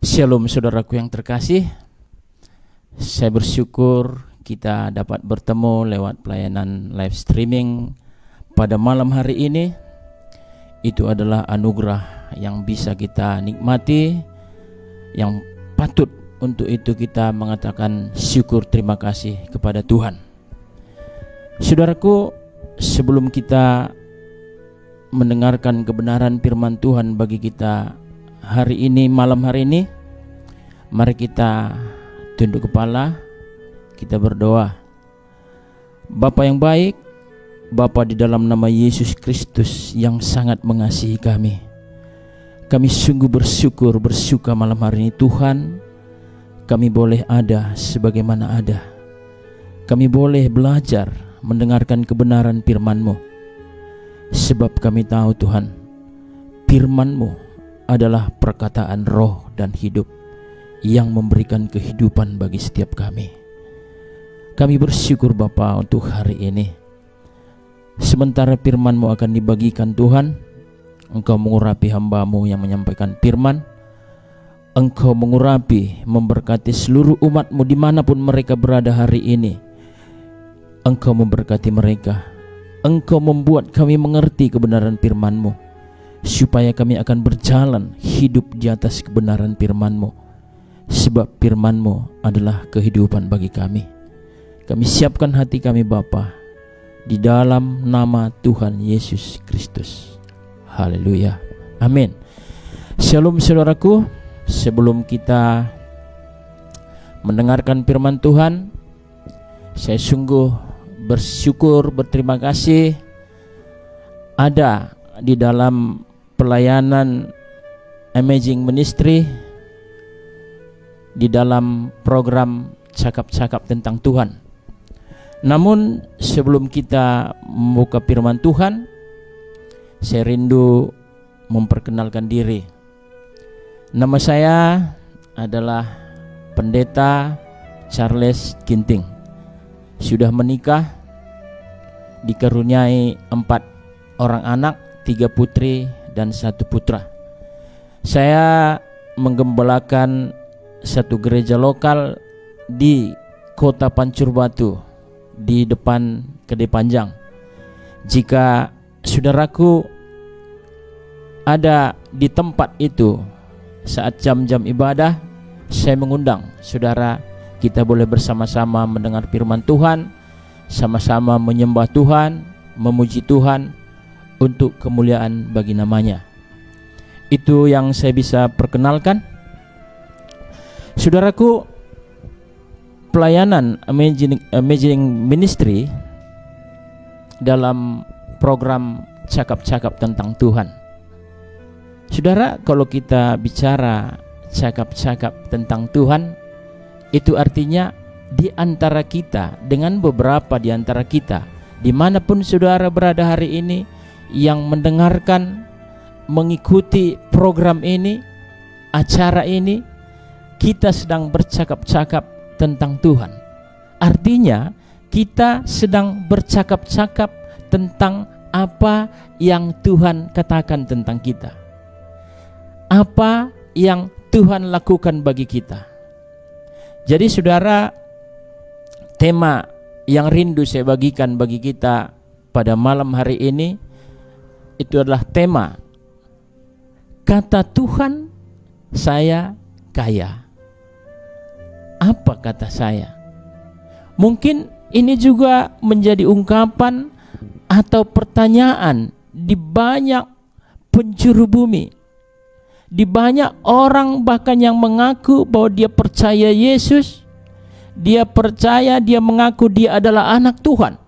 Shalom saudaraku yang terkasih. Saya bersyukur kita dapat bertemu lewat pelayanan live streaming pada malam hari ini. Itu adalah anugerah yang bisa kita nikmati, yang patut untuk itu kita mengatakan syukur terima kasih kepada Tuhan. Saudaraku, sebelum kita mendengarkan kebenaran firman Tuhan bagi kita hari ini, malam hari ini, mari kita tunduk kepala, kita berdoa. Bapa yang baik, Bapa di dalam nama Yesus Kristus yang sangat mengasihi kami, kami sungguh bersuka malam hari ini Tuhan, kami boleh ada sebagaimana ada. Kami boleh belajar mendengarkan kebenaran firman-Mu, sebab kami tahu Tuhan, firman-Mu adalah perkataan roh dan hidup yang memberikan kehidupan bagi setiap kami. Kami bersyukur Bapa untuk hari ini. Sementara firman-Mu akan dibagikan Tuhan, Engkau mengurapi hamba-Mu yang menyampaikan firman. Engkau mengurapi, memberkati seluruh umat-Mu dimanapun mereka berada hari ini. Engkau memberkati mereka. Engkau membuat kami mengerti kebenaran firman-Mu, supaya kami akan berjalan hidup di atas kebenaran firman-Mu, sebab firman-Mu adalah kehidupan bagi kami. Kami siapkan hati kami Bapa, di dalam nama Tuhan Yesus Kristus. Haleluya, amin. Shalom saudaraku. Sebelum kita mendengarkan firman Tuhan, saya sungguh bersyukur, berterima kasih ada di dalam pelayanan Amazing Ministry, di dalam program cakap-cakap tentang Tuhan. Namun sebelum kita membuka firman Tuhan, saya rindu memperkenalkan diri. Nama saya adalah Pendeta Charles Ginting. Sudah menikah, dikaruniai 4 orang anak, 3 putri dan 1 putra. Saya menggembalakan satu gereja lokal di Kota Pancur Batu, di depan Kedai Panjang. Jika saudaraku ada di tempat itu saat jam-jam ibadah, saya mengundang saudara, kita boleh bersama-sama mendengar firman Tuhan, sama-sama menyembah Tuhan, memuji Tuhan untuk kemuliaan bagi namanya. Itu yang saya bisa perkenalkan. Saudaraku, pelayanan Amazing Ministry dalam program cakap-cakap tentang Tuhan. Saudara, kalau kita bicara cakap-cakap tentang Tuhan, itu artinya di antara kita dengan beberapa di antara kita, dimanapun saudara berada hari ini, yang mendengarkan, mengikuti program ini, acara ini, kita sedang bercakap-cakap tentang Tuhan. Artinya kita sedang bercakap-cakap tentang apa yang Tuhan katakan tentang kita, apa yang Tuhan lakukan bagi kita. Jadi saudara, tema yang rindu saya bagikan bagi kita pada malam hari ini, itu adalah tema kata Tuhan saya kaya. Apa kata saya? Mungkin ini juga menjadi ungkapan atau pertanyaan di banyak penjuru bumi, di banyak orang bahkan yang mengaku bahwa dia percaya Yesus, dia percaya, dia mengaku dia adalah anak Tuhan.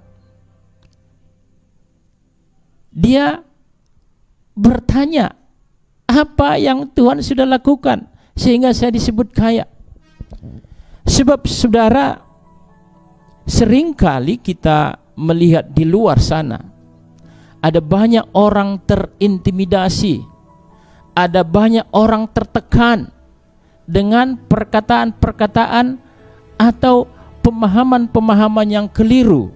Dia bertanya, apa yang Tuhan sudah lakukan sehingga saya disebut kaya? Sebab saudara, seringkali kita melihat di luar sana ada banyak orang terintimidasi, ada banyak orang tertekan dengan perkataan-perkataan atau pemahaman-pemahaman yang keliru.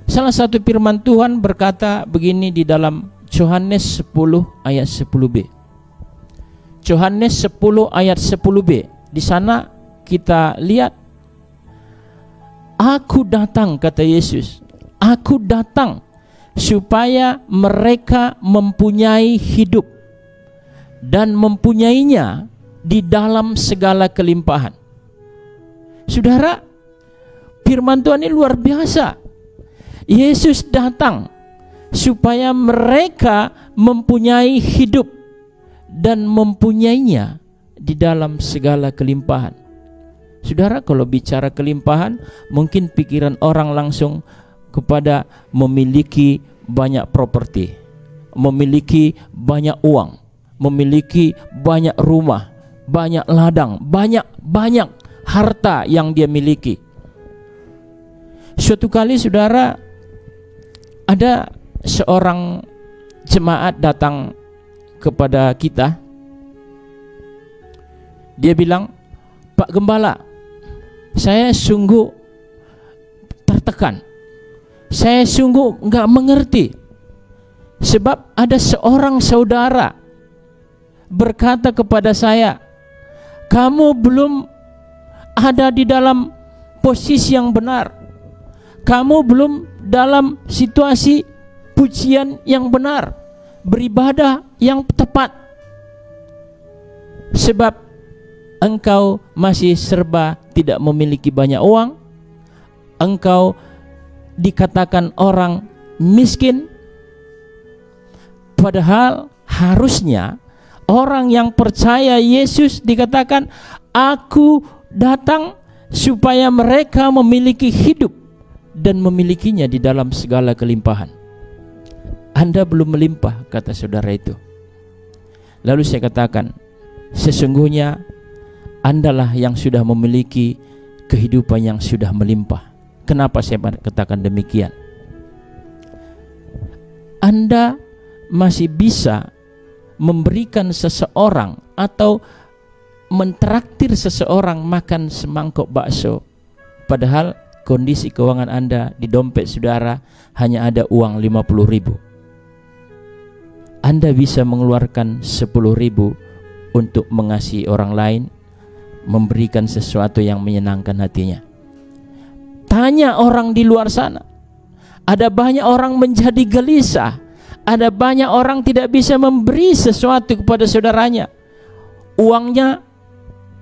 Salah satu firman Tuhan berkata begini di dalam Yohanes 10 ayat 10b. Yohanes 10 ayat 10b. Di sana kita lihat, aku datang, kata Yesus, aku datang supaya mereka mempunyai hidup dan mempunyainya di dalam segala kelimpahan. Saudara, firman Tuhan ini luar biasa. Yesus datang supaya mereka mempunyai hidup dan mempunyainya di dalam segala kelimpahan. Saudara, kalau bicara kelimpahan, mungkin pikiran orang langsung kepada memiliki banyak properti, memiliki banyak uang, memiliki banyak rumah, banyak ladang, banyak harta yang dia miliki. Suatu kali, saudara, ada seorang jemaat datang kepada kita. Dia bilang, Pak Gembala, saya sungguh tertekan, saya sungguh nggak mengerti, sebab ada seorang saudara berkata kepada saya, kamu belum ada di dalam posisi yang benar, kamu belum dalam situasi pujian yang benar, beribadah yang tepat, sebab engkau masih serba tidak memiliki banyak uang, engkau dikatakan orang miskin, padahal harusnya orang yang percaya Yesus dikatakan, aku datang supaya mereka memiliki hidup dan memilikinya di dalam segala kelimpahan. Anda belum melimpah, kata saudara itu. Lalu saya katakan, sesungguhnya Andalah yang sudah memiliki kehidupan yang sudah melimpah. Kenapa saya katakan demikian? Anda masih bisa memberikan seseorang atau mentraktir seseorang makan semangkok bakso, padahal kondisi keuangan Anda di dompet saudara hanya ada uang 50.000. Anda bisa mengeluarkan 10.000 untuk mengasihi orang lain, memberikan sesuatu yang menyenangkan hatinya. Tanya orang di luar sana. Ada banyak orang menjadi gelisah, ada banyak orang tidak bisa memberi sesuatu kepada saudaranya. Uangnya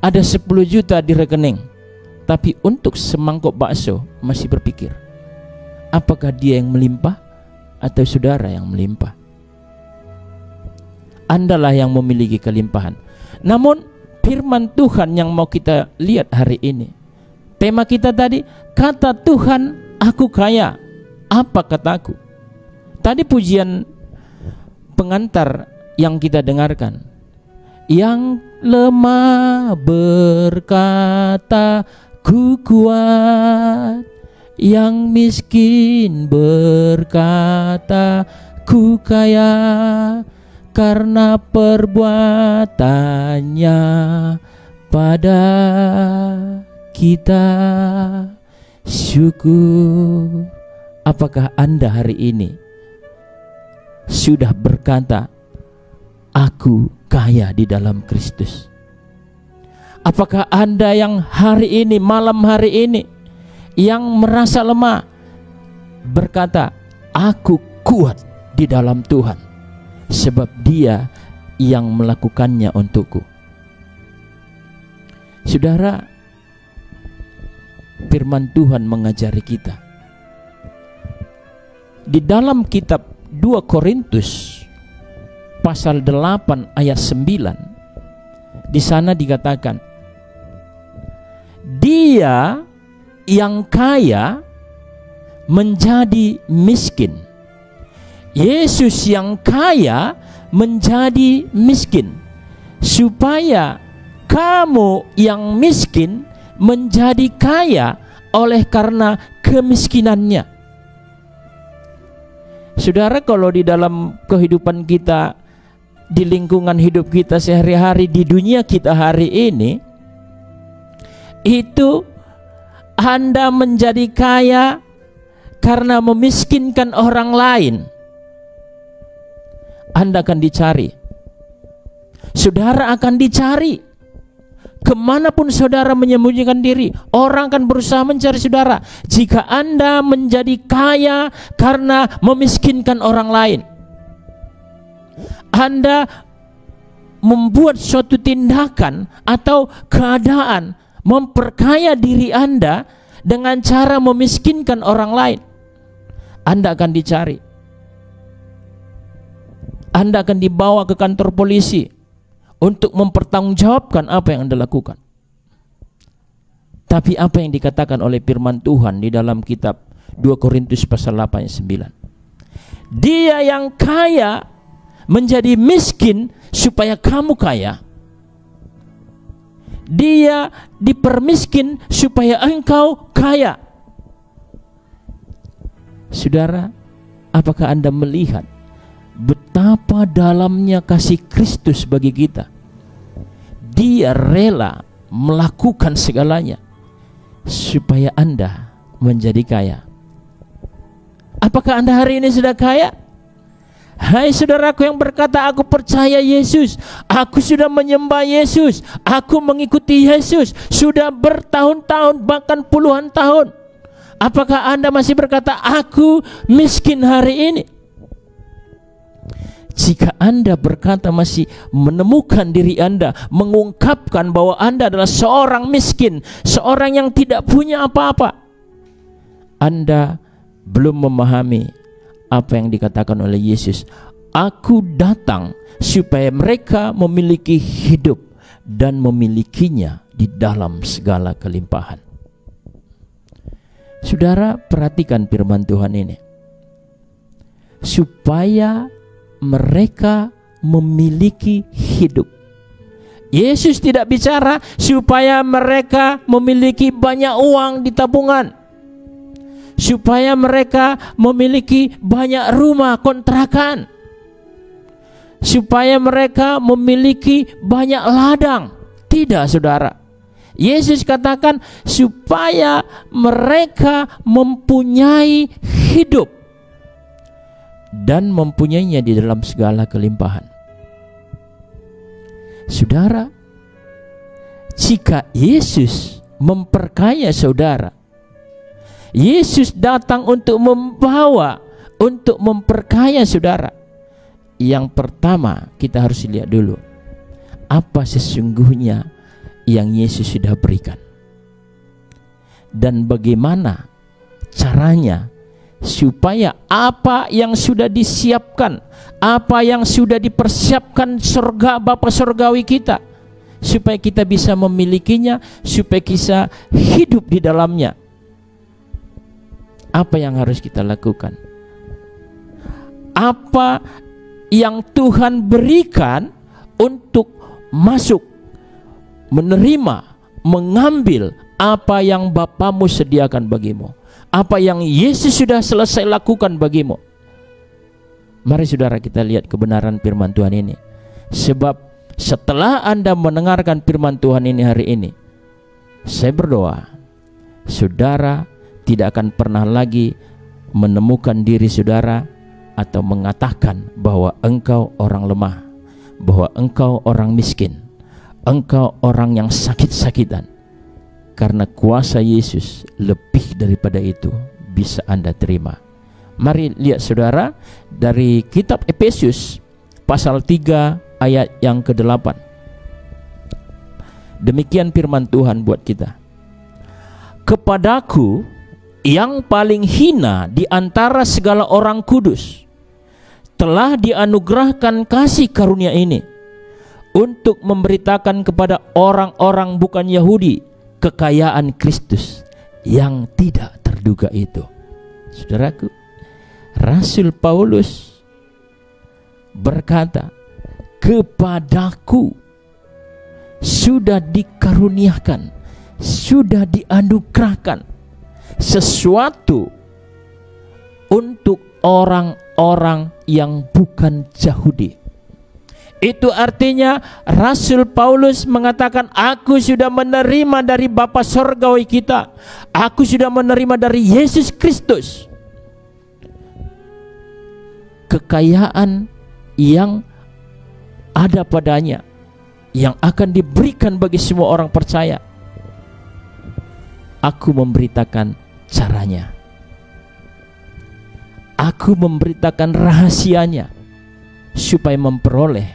ada 10 juta di rekening, tapi untuk semangkok bakso masih berpikir, apakah dia yang melimpah atau saudara yang melimpah? Andalah yang memiliki kelimpahan. Namun firman Tuhan yang mau kita lihat hari ini, tema kita tadi, kata Tuhan, aku kaya, apa kataku? Tadi pujian pengantar yang kita dengarkan, yang lemah berkata ku kuat, yang miskin berkata ku kaya, karena perbuatannya pada kita. Syukur. Apakah Anda hari ini sudah berkata, aku kaya di dalam Kristus? Apakah Anda yang hari ini, malam hari ini, yang merasa lemah, berkata, aku kuat di dalam Tuhan, sebab Dia yang melakukannya untukku? Saudara, firman Tuhan mengajari kita di dalam kitab 2 Korintus pasal 8 ayat 9. Di sana dikatakan, Dia yang kaya menjadi miskin, Yesus yang kaya menjadi miskin, supaya kamu yang miskin menjadi kaya oleh karena kemiskinannya. Saudara, kalau di dalam kehidupan kita, di lingkungan hidup kita sehari-hari, di dunia kita hari ini, itu Anda menjadi kaya karena memiskinkan orang lain, Anda akan dicari. saudara akan dicari. Kemanapun saudara menyembunyikan diri, orang akan berusaha mencari saudara. Jika Anda menjadi kaya karena memiskinkan orang lain, Anda membuat suatu tindakan atau keadaan memperkaya diri Anda dengan cara memiskinkan orang lain, Anda akan dicari. Anda akan dibawa ke kantor polisi untuk mempertanggungjawabkan apa yang Anda lakukan. Tapi apa yang dikatakan oleh firman Tuhan di dalam kitab 2 Korintus pasal 8 ayat 9. Dia yang kaya menjadi miskin supaya kamu kaya. Dia dipermiskin supaya engkau kaya. Saudara, apakah Anda melihat betapa dalamnya kasih Kristus bagi kita? Dia rela melakukan segalanya supaya Anda menjadi kaya. Apakah Anda hari ini sudah kaya? Hai saudaraku yang berkata, aku percaya Yesus, aku sudah menyembah Yesus, aku mengikuti Yesus sudah bertahun-tahun bahkan puluhan tahun. Apakah Anda masih berkata, aku miskin hari ini? Jika Anda berkata masih menemukan diri Anda, mengungkapkan bahwa Anda adalah seorang miskin, seorang yang tidak punya apa-apa, Anda belum memahami apa yang dikatakan oleh Yesus. Aku datang supaya mereka memiliki hidup dan memilikinya di dalam segala kelimpahan. Saudara, perhatikan firman Tuhan ini. Supaya mereka memiliki hidup. Yesus tidak bicara supaya mereka memiliki banyak uang di tabungan, supaya mereka memiliki banyak rumah kontrakan, supaya mereka memiliki banyak ladang. Tidak, saudara. Yesus katakan supaya mereka mempunyai hidup dan mempunyainya di dalam segala kelimpahan. Saudara, jika Yesus memperkaya saudara, Yesus datang untuk membawa, untuk memperkaya saudara. Yang pertama kita harus lihat dulu, apa sesungguhnya yang Yesus sudah berikan, dan bagaimana caranya supaya apa yang sudah disiapkan, apa yang sudah dipersiapkan surga Bapa surgawi kita, supaya kita bisa memilikinya, supaya kita hidup di dalamnya. Apa yang harus kita lakukan? Apa yang Tuhan berikan untuk masuk, menerima, mengambil apa yang Bapamu sediakan bagimu, apa yang Yesus sudah selesai lakukan bagimu. Mari saudara kita lihat kebenaran firman Tuhan ini. Sebab setelah Anda mendengarkan firman Tuhan ini hari ini, saya berdoa saudara tidak akan pernah lagi menemukan diri saudara atau mengatakan bahwa engkau orang lemah, bahwa engkau orang miskin, engkau orang yang sakit-sakitan. Karena kuasa Yesus lebih daripada itu bisa Anda terima. Mari lihat saudara dari kitab Efesus pasal 3 ayat yang ke-8. Demikian firman Tuhan buat kita. Kepadaku yang paling hina di antara segala orang kudus telah dianugerahkan kasih karunia ini untuk memberitakan kepada orang-orang bukan Yahudi kekayaan Kristus yang tidak terduga itu. Saudaraku, Rasul Paulus berkata, kepadaku sudah dikaruniakan, sudah dianugerahkan sesuatu untuk orang-orang yang bukan Yahudi. Itu artinya Rasul Paulus mengatakan, aku sudah menerima dari Bapa surgawi kita, aku sudah menerima dari Yesus Kristus kekayaan yang ada padanya, yang akan diberikan bagi semua orang percaya. Aku memberitakan caranya. Aku memberitakan rahasianya supaya memperoleh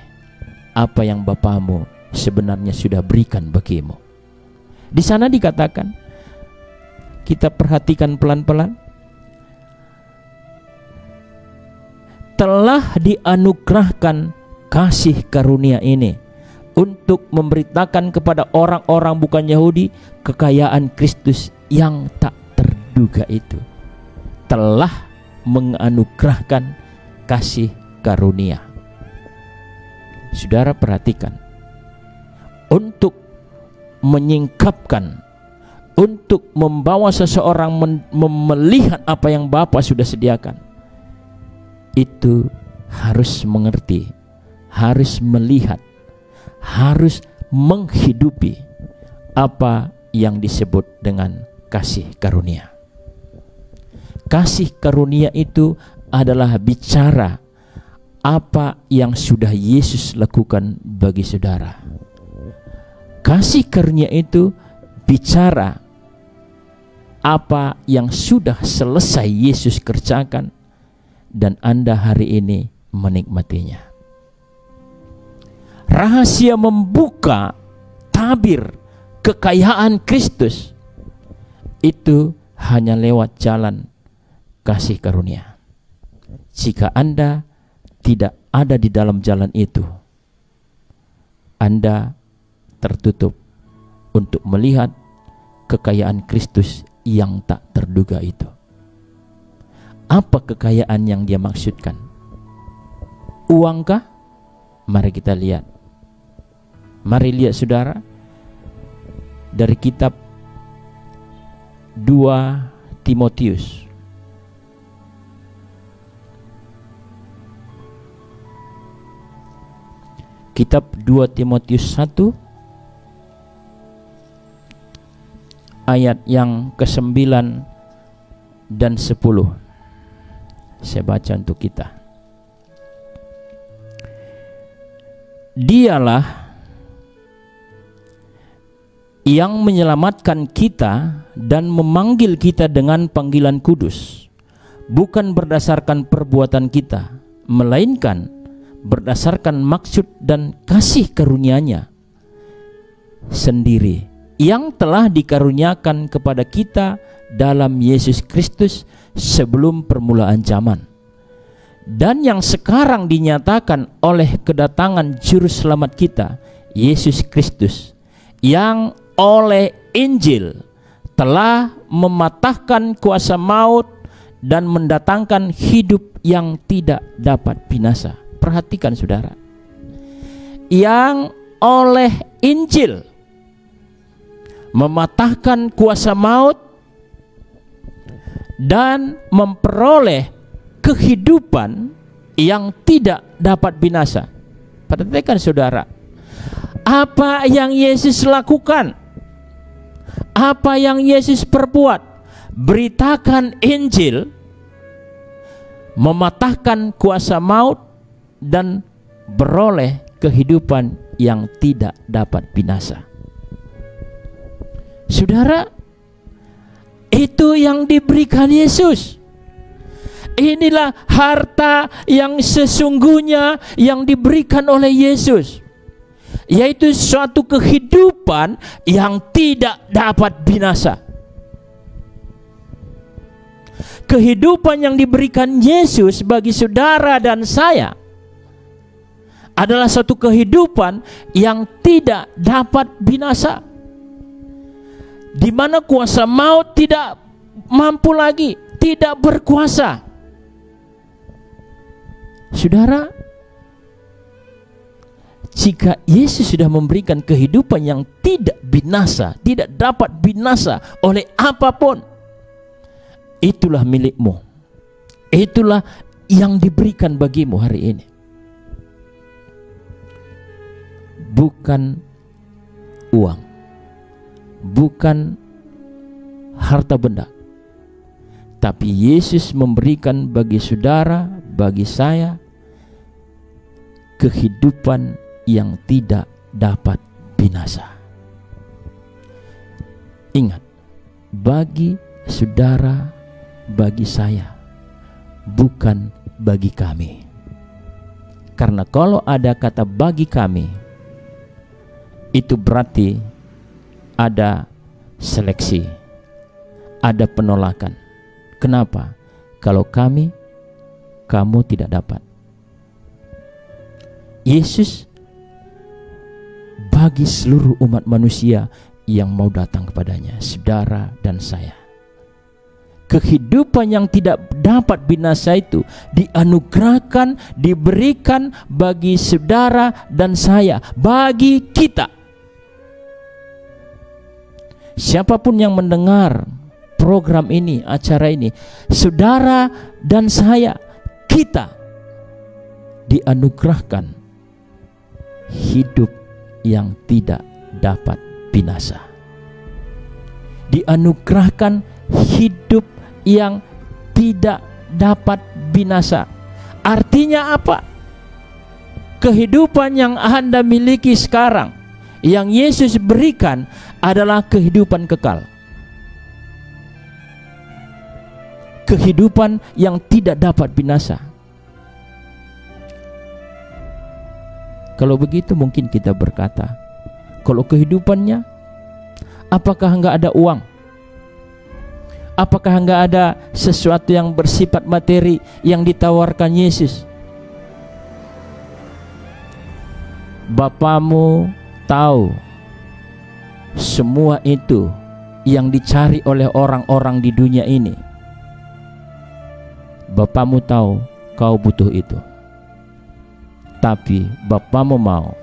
apa yang Bapamu sebenarnya sudah berikan bagimu. Di sana dikatakan, kita perhatikan pelan-pelan, telah dianugerahkan kasih karunia ini untuk memberitakan kepada orang-orang bukan Yahudi kekayaan Kristus yang tak terduga itu. Telah menganugerahkan kasih karunia. Saudara perhatikan, untuk menyingkapkan, untuk membawa seseorang melihat apa yang Bapa sudah sediakan, itu harus mengerti, harus melihat, harus menghidupi apa yang disebut dengan kasih karunia. Kasih karunia itu adalah bicara apa yang sudah Yesus lakukan bagi saudara. Kasih karunia itu bicara apa yang sudah selesai Yesus kerjakan dan Anda hari ini menikmatinya. Rahasia membuka tabir kekayaan Kristus itu hanya lewat jalan kasih karunia. Jika Anda tidak ada di dalam jalan itu, Anda tertutup untuk melihat kekayaan Kristus yang tak terduga itu. Apa kekayaan yang dia maksudkan? Uangkah? Mari kita lihat. Mari lihat saudara, dari kitab 2 Timotius. Kitab 2 Timotius 1 ayat yang ke-9 dan 10. Saya baca untuk kita. Dialah yang menyelamatkan kita dan memanggil kita dengan panggilan kudus, bukan berdasarkan perbuatan kita, melainkan berdasarkan maksud dan kasih karunia-Nya sendiri yang telah dikaruniakan kepada kita dalam Yesus Kristus sebelum permulaan zaman, dan yang sekarang dinyatakan oleh kedatangan juru selamat kita Yesus Kristus, yang oleh Injil telah mematahkan kuasa maut dan mendatangkan hidup yang tidak dapat binasa. Perhatikan saudara, yang oleh Injil mematahkan kuasa maut dan memperoleh kehidupan yang tidak dapat binasa. Perhatikan saudara, apa yang Yesus lakukan, apa yang Yesus perbuat. Beritakan Injil, mematahkan kuasa maut dan beroleh kehidupan yang tidak dapat binasa. Saudara, itu yang diberikan Yesus. Inilah harta yang sesungguhnya yang diberikan oleh Yesus, yaitu suatu kehidupan yang tidak dapat binasa. Kehidupan yang diberikan Yesus bagi saudara dan saya adalah satu kehidupan yang tidak dapat binasa, di mana kuasa maut tidak mampu lagi, tidak berkuasa. Saudara, jika Yesus sudah memberikan kehidupan yang tidak binasa, tidak dapat binasa oleh apapun, itulah milikmu. Itulah yang diberikan bagimu hari ini. Bukan uang, bukan harta benda, tapi Yesus memberikan bagi saudara, bagi saya, kehidupan yang tidak dapat binasa. Ingat, bagi saudara, bagi saya, bukan bagi kami. Karena kalau ada kata bagi kami, itu berarti ada seleksi, ada penolakan. Kenapa? Kalau kami, kamu tidak dapat. Yesus bagi seluruh umat manusia yang mau datang kepadanya, saudara dan saya. Kehidupan yang tidak dapat binasa itu dianugerahkan, diberikan bagi saudara dan saya, bagi kita. Siapapun yang mendengar program ini, acara ini, saudara dan saya, kita dianugerahkan hidup yang tidak dapat binasa. Dianugerahkan hidup yang tidak dapat binasa. Artinya apa? Kehidupan yang Anda miliki sekarang, yang Yesus berikan, adalah kehidupan kekal. Kehidupan yang tidak dapat binasa. Kalau begitu mungkin kita berkata, kalau kehidupannya, apakah enggak ada uang? Apakah enggak ada sesuatu yang bersifat materi yang ditawarkan Yesus? Bapamu tahu semua itu yang dicari oleh orang-orang di dunia ini. Bapamu tahu kau butuh itu. Tapi Bapamu mau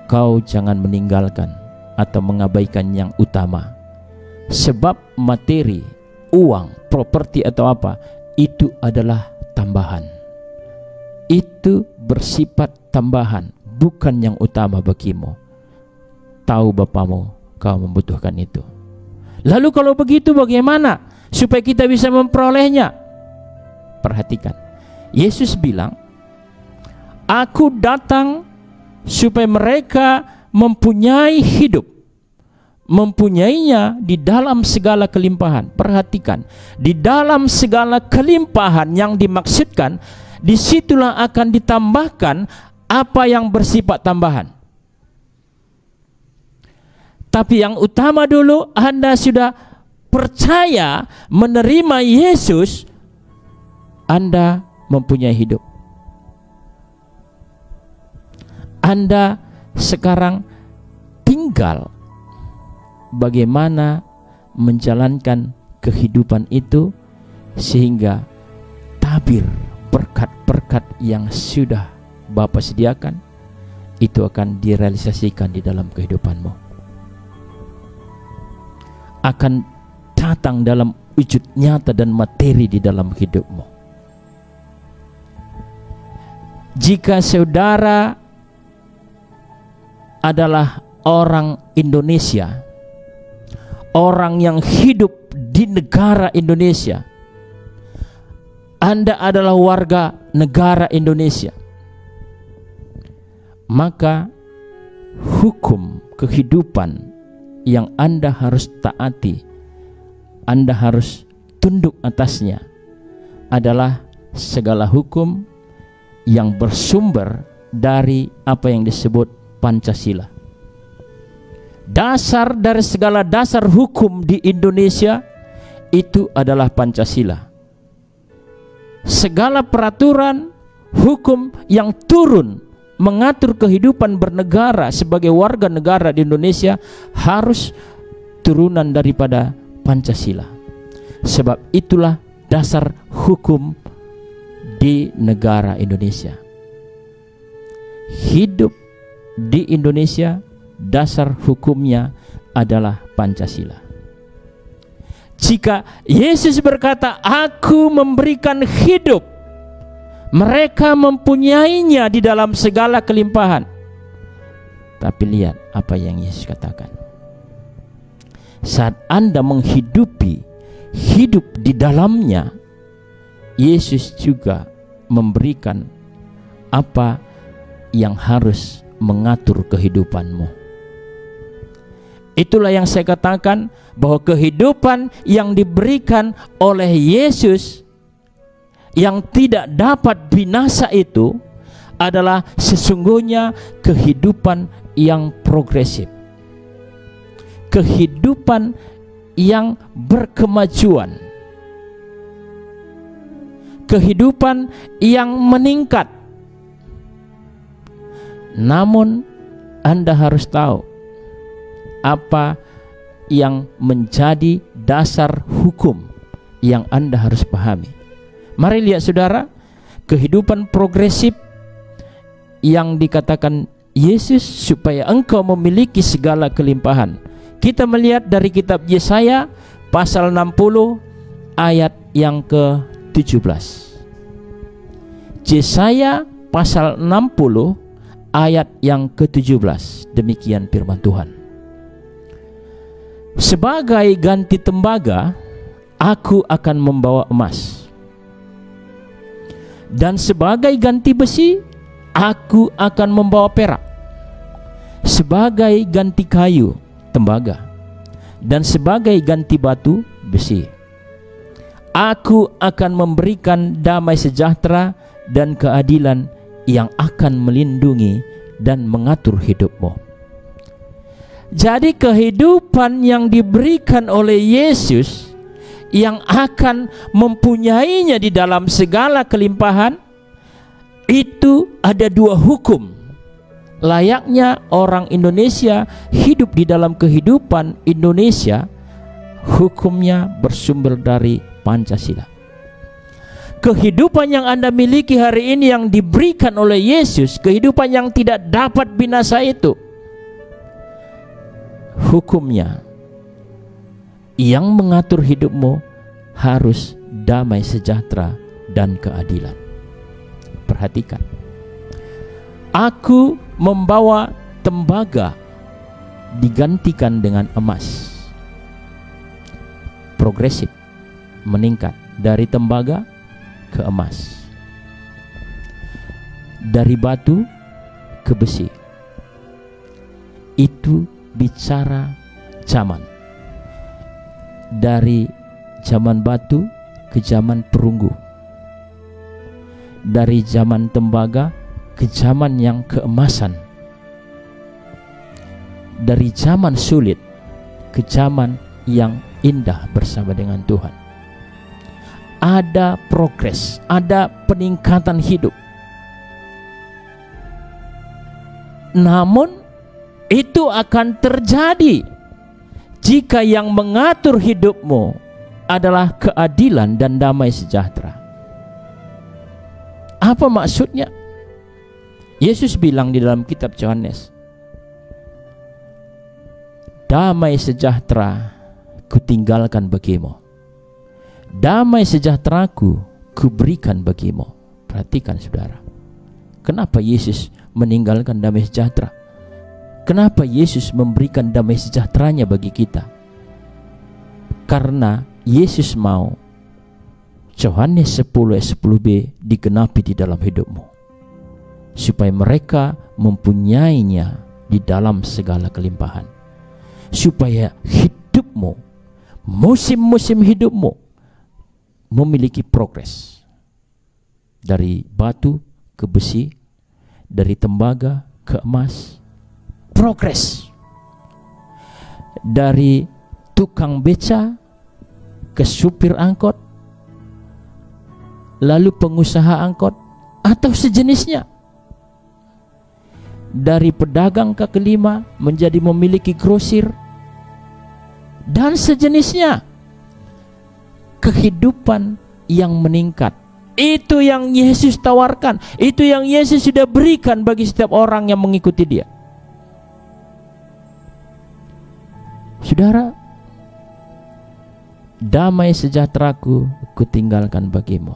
kau jangan meninggalkan atau mengabaikan yang utama. Sebab materi, uang, properti atau apa, itu adalah tambahan. Itu bersifat tambahan, bukan yang utama bagimu. Tahu Bapamu kau membutuhkan itu. Lalu kalau begitu bagaimana supaya kita bisa memperolehnya? Perhatikan, Yesus bilang, Aku datang supaya mereka mempunyai hidup, mempunyainya di dalam segala kelimpahan. Perhatikan, di dalam segala kelimpahan yang dimaksudkan, disitulah akan ditambahkan apa yang bersifat tambahan. Tapi yang utama dulu, Anda sudah percaya menerima Yesus, Anda mempunyai hidup. Anda sekarang tinggal bagaimana menjalankan kehidupan itu sehingga tabir berkat-berkat yang sudah Bapa sediakan itu akan direalisasikan di dalam kehidupanmu. Akan datang dalam wujud nyata dan materi di dalam hidupmu. Jika saudara adalah orang Indonesia, orang yang hidup di negara Indonesia, Anda adalah warga negara Indonesia, maka hukum kehidupan yang Anda harus taati, Anda harus tunduk atasnya, adalah segala hukum yang bersumber dari apa yang disebut Pancasila. Dasar dari segala dasar hukum di Indonesia itu adalah Pancasila. Segala peraturan hukum yang turun mengatur kehidupan bernegara sebagai warga negara di Indonesia harus turunan daripada Pancasila. Sebab itulah dasar hukum di negara Indonesia. Hidup di Indonesia, dasar hukumnya adalah Pancasila. Jika Yesus berkata, Aku memberikan hidup, mereka mempunyainya di dalam segala kelimpahan. Tapi lihat apa yang Yesus katakan. Saat Anda menghidupi hidup di dalamnya, Yesus juga memberikan apa yang harus mengatur kehidupanmu. Itulah yang saya katakan, bahwa kehidupan yang diberikan oleh Yesus yang tidak dapat binasa itu adalah sesungguhnya kehidupan yang progresif, kehidupan yang berkemajuan, kehidupan yang meningkat. Namun Anda harus tahu apa yang menjadi dasar hukum yang Anda harus pahami. Mari lihat saudara, kehidupan progresif yang dikatakan Yesus supaya engkau memiliki segala kelimpahan. Kita melihat dari kitab Yesaya pasal 60 ayat yang ke-17. Yesaya pasal 60 ayat yang ke-17. Demikian firman Tuhan. Sebagai ganti tembaga, aku akan membawa emas, dan sebagai ganti besi, aku akan membawa perak. Sebagai ganti kayu, tembaga, dan sebagai ganti batu, besi, aku akan memberikan damai sejahtera dan keadilan yang akan melindungi dan mengatur hidupmu. Jadi kehidupan yang diberikan oleh Yesus yang akan mempunyainya di dalam segala kelimpahan, itu ada dua hukum. Layaknya orang Indonesia hidup di dalam kehidupan Indonesia, hukumnya bersumber dari Pancasila. Kehidupan yang Anda miliki hari ini yang diberikan oleh Yesus, kehidupan yang tidak dapat binasa itu, hukumnya yang mengatur hidupmu harus damai sejahtera dan keadilan. Perhatikan, aku membawa tembaga digantikan dengan emas. Progresif, meningkat dari tembaga ke emas, dari batu ke besi. Itu bicara zaman, dari zaman batu ke zaman perunggu, dari zaman tembaga ke zaman yang keemasan, dari zaman sulit ke zaman yang indah bersama dengan Tuhan. Ada progres, ada peningkatan hidup. Namun itu akan terjadi jika yang mengatur hidupmu adalah keadilan dan damai sejahtera. Apa maksudnya? Yesus bilang di dalam kitab Yohanes, damai sejahtera kutinggalkan bagimu, damai sejahteraku kuberikan bagimu. Perhatikan saudara, kenapa Yesus meninggalkan damai sejahtera? Kenapa Yesus memberikan damai sejahteranya bagi kita? Karena Yesus mau Yohanes 10:10b digenapi di dalam hidupmu, supaya mereka mempunyainya di dalam segala kelimpahan, supaya hidupmu, musim-musim hidupmu memiliki progres, dari batu ke besi, dari tembaga ke emas. Progres dari tukang beca ke supir angkot, lalu pengusaha angkot atau sejenisnya, dari pedagang kaki lima menjadi memiliki grosir dan sejenisnya. Kehidupan yang meningkat, itu yang Yesus tawarkan, itu yang Yesus sudah berikan bagi setiap orang yang mengikuti Dia. Saudara, damai sejahteraku kutinggalkan bagimu.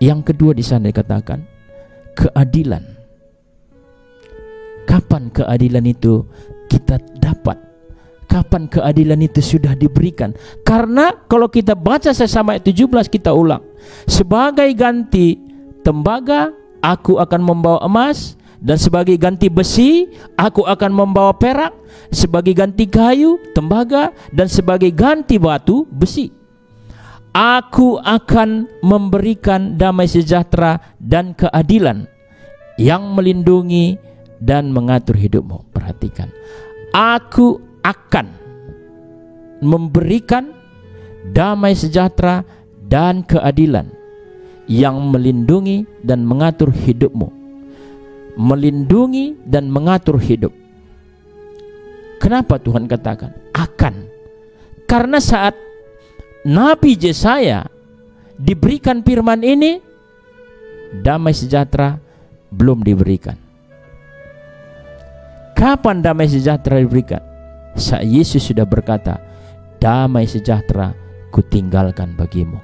Yang kedua di sana dikatakan keadilan. Kapan keadilan itu kita dapat? Kapan keadilan itu sudah diberikan? Karena kalau kita baca sesama ayat 17, kita ulang. Sebagai ganti tembaga, aku akan membawa emas, Dan sebagai ganti besi, aku akan membawa perak. Sebagai ganti kayu, tembaga. Dan sebagai ganti batu, besi. Aku akan memberikan damai sejahtera dan keadilan yang melindungi dan mengatur hidupmu. Perhatikan, aku akan memberikan damai sejahtera dan keadilan yang melindungi dan mengatur hidupmu. Melindungi dan mengatur hidup. Kenapa Tuhan katakan akan? Karena saat Nabi Yesaya diberikan firman ini, damai sejahtera belum diberikan. Kapan damai sejahtera diberikan? Saat Yesus sudah berkata, damai sejahtera kutinggalkan bagimu,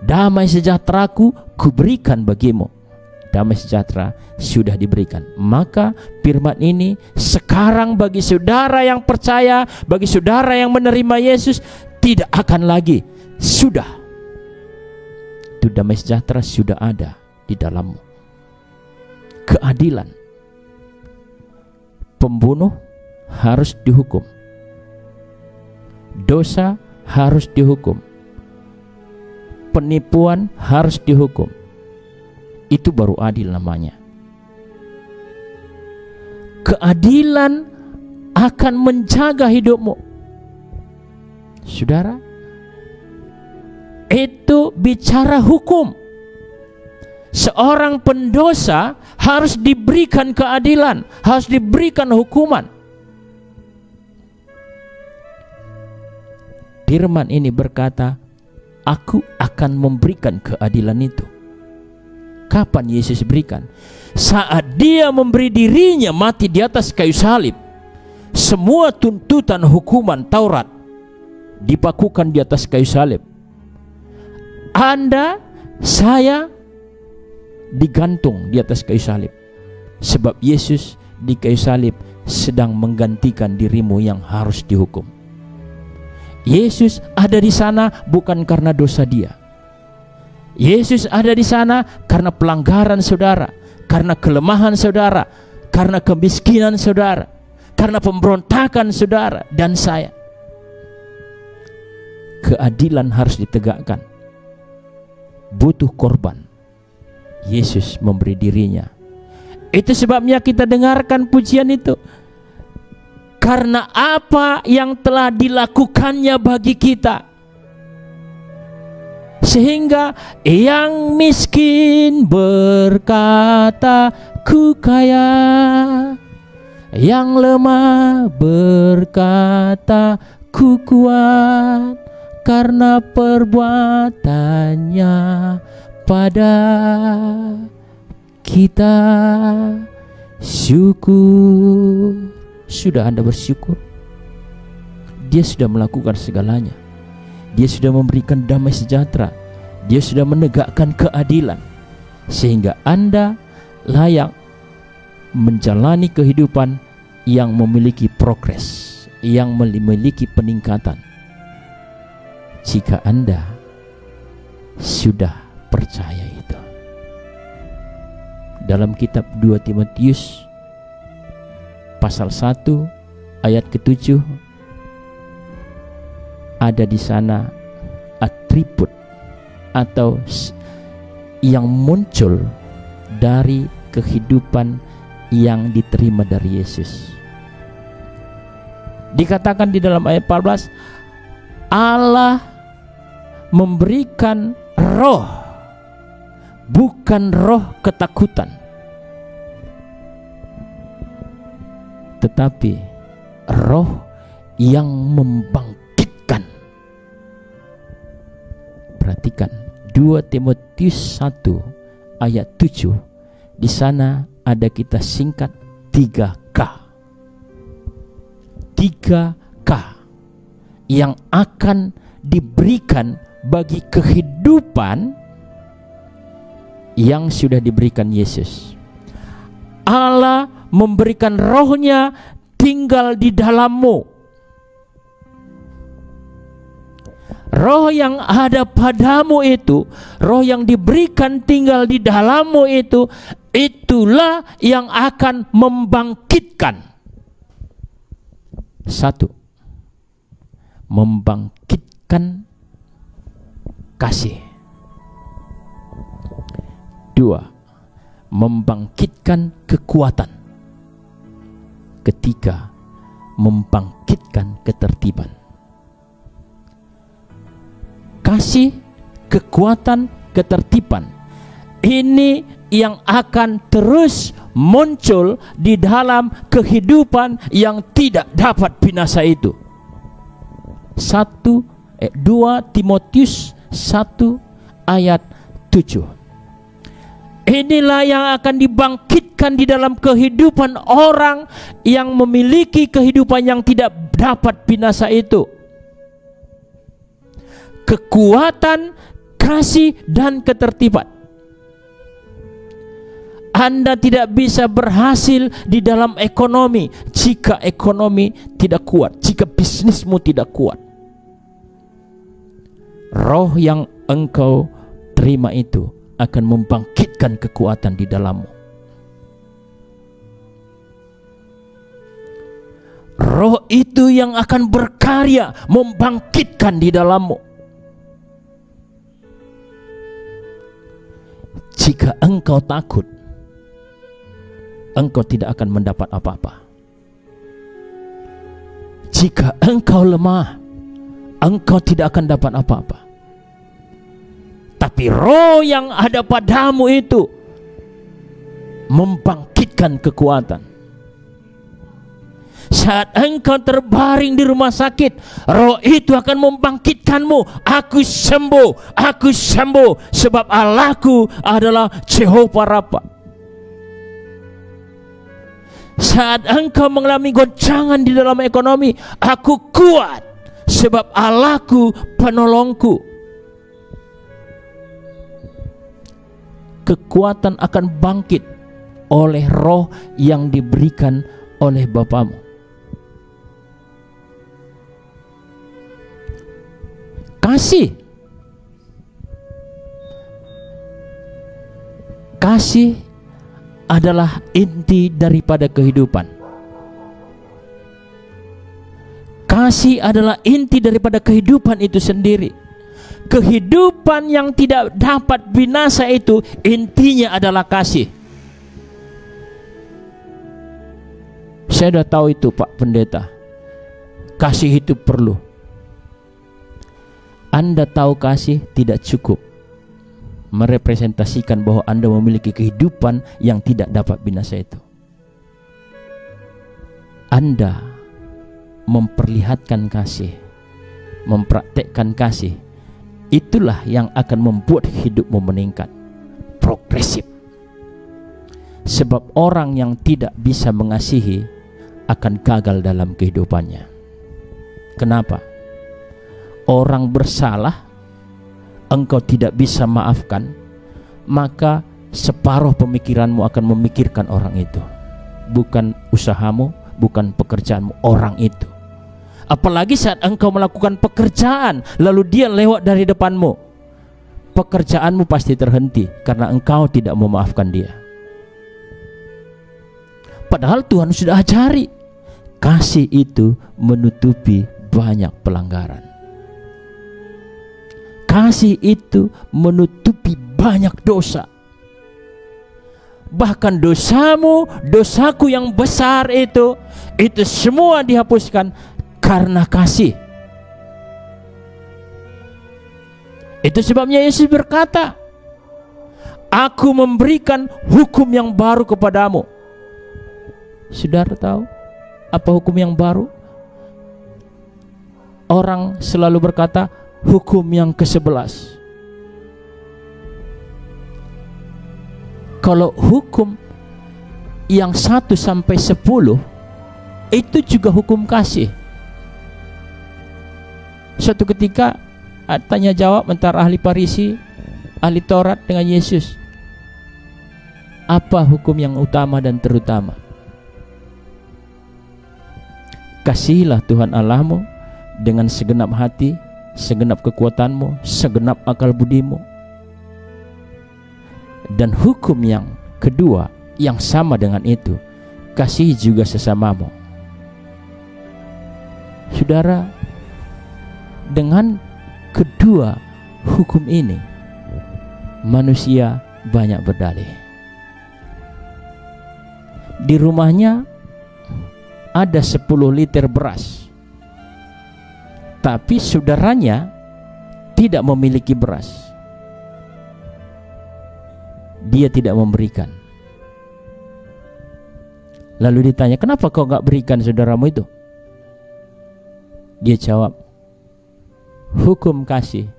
damai sejahteraku kuberikan bagimu. Damai sejahtera sudah diberikan. Maka firman ini sekarang bagi saudara yang percaya, bagi saudara yang menerima Yesus, tidak akan lagi. Sudah. Itu damai sejahtera sudah ada di dalammu. Keadilan. Pembunuh harus dihukum. Dosa harus dihukum. Penipuan harus dihukum. Itu baru adil namanya. Keadilan akan menjaga hidupmu. Saudara, itu bicara hukum. Seorang pendosa harus diberikan keadilan, harus diberikan hukuman. Firman ini berkata, aku akan memberikan keadilan itu. Kapan Yesus berikan? Saat dia memberi dirinya mati di atas kayu salib. Semua tuntutan hukuman Taurat dipakukan di atas kayu salib. Anda, saya digantung di atas kayu salib. Sebab Yesus di kayu salib sedang menggantikan dirimu yang harus dihukum. Yesus ada di sana bukan karena dosa dia. Yesus ada di sana karena pelanggaran saudara, karena kelemahan saudara, karena kemiskinan saudara, karena pemberontakan saudara dan saya. Keadilan harus ditegakkan. Butuh korban. Yesus memberi dirinya. Itu sebabnya kita dengarkan pujian itu. Karena apa yang telah dilakukannya bagi kita, sehingga yang miskin berkata ku kaya, yang lemah berkata ku kuat, karena perbuatannya pada kita. Syukur. Sudah Anda bersyukur? Dia sudah melakukan segalanya. Dia sudah memberikan damai sejahtera. Dia sudah menegakkan keadilan, sehingga Anda layak menjalani kehidupan yang memiliki progres, yang memiliki peningkatan. Jika Anda sudah percaya itu. Dalam kitab 2 Timotius pasal 1 ayat ke-7 ada di sana atribut atau yang muncul dari kehidupan yang diterima dari Yesus. Dikatakan di dalam ayat 14, Allah memberikan roh, bukan roh ketakutan, tetapi roh yang membangkitkan. Perhatikan 2 Timotius 1 ayat 7. Di sana ada kita singkat 3K. 3K yang akan diberikan bagi kehidupan yang sudah diberikan Yesus. Allah memberikan rohnya tinggal di dalammu. Roh yang ada padamu itu, roh yang diberikan tinggal di dalammu itulah yang akan membangkitkan. Satu, membangkitkan kasih. Dua, membangkitkan kekuatan. Ketiga, membangkitkan ketertiban. Kasih, kekuatan, ketertiban. Ini yang akan terus muncul di dalam kehidupan yang tidak dapat binasa itu. 2 Timotius 1 ayat 7. Inilah yang akan dibangkitkan di dalam kehidupan orang yang memiliki kehidupan yang tidak dapat binasa itu. Kekuatan, kasih, dan ketertiban. Anda tidak bisa berhasil di dalam ekonomi jika ekonomi tidak kuat, jika bisnismu tidak kuat. Roh yang engkau terima itu akan membangkitkan kekuatan di dalammu. Roh itu yang akan berkarya membangkitkan di dalammu. Jika engkau takut, engkau tidak akan mendapat apa-apa. Jika engkau lemah, engkau tidak akan dapat apa-apa. Tapi roh yang ada padamu itu membangkitkan kekuatan. Saat engkau terbaring di rumah sakit, roh itu akan membangkitkanmu. Aku sembuh, sebab Allahku adalah Jehovah Rafa. Saat engkau mengalami goncangan di dalam ekonomi, aku kuat, sebab Allahku penolongku. Kekuatan akan bangkit oleh roh yang diberikan oleh Bapamu. Kasih adalah inti daripada kehidupan. Kasih adalah inti daripada kehidupan itu sendiri. Kehidupan yang tidak dapat binasa itu intinya adalah kasih. Saya sudah tahu itu, Pak Pendeta. Kasih itu perlu. Anda tahu kasih tidak cukup merepresentasikan bahwa Anda memiliki kehidupan yang tidak dapat binasa itu. Anda memperlihatkan kasih, mempraktekkan kasih, itulah yang akan membuat hidupmu meningkat, progresif. Sebab orang yang tidak bisa mengasihi akan gagal dalam kehidupannya. Kenapa? Orang bersalah, engkau tidak bisa maafkan, maka separuh pemikiranmu akan memikirkan orang itu, bukan usahamu, bukan pekerjaanmu, orang itu. Apalagi saat engkau melakukan pekerjaan lalu dia lewat dari depanmu, pekerjaanmu pasti terhenti karena engkau tidak memaafkan dia. Padahal Tuhan sudah ajari, kasih itu menutupi banyak pelanggaran. Kasih itu menutupi banyak dosa. Bahkan dosamu, dosaku yang besar itu semua dihapuskan karena kasih. Itu sebabnya Yesus berkata, aku memberikan hukum yang baru kepadamu. Saudara tahu apa hukum yang baru? Orang selalu berkata hukum yang ke-11. Kalau hukum yang 1 sampai 10 itu juga hukum kasih. Suatu ketika tanya jawab antara ahli Farisi, ahli Taurat dengan Yesus. Apa hukum yang utama dan terutama? Kasihilah Tuhan Allahmu dengan segenap hati, segenap kekuatanmu, segenap akal budimu. Dan hukum yang kedua yang sama dengan itu, kasihi juga sesamamu. Saudara, dengan kedua hukum ini manusia banyak berdalih. Di rumahnya ada 10 liter beras, tapi saudaranya tidak memiliki beras. Dia tidak memberikan. Lalu ditanya, kenapa kau gak berikan saudaramu itu? Dia jawab, hukum kasih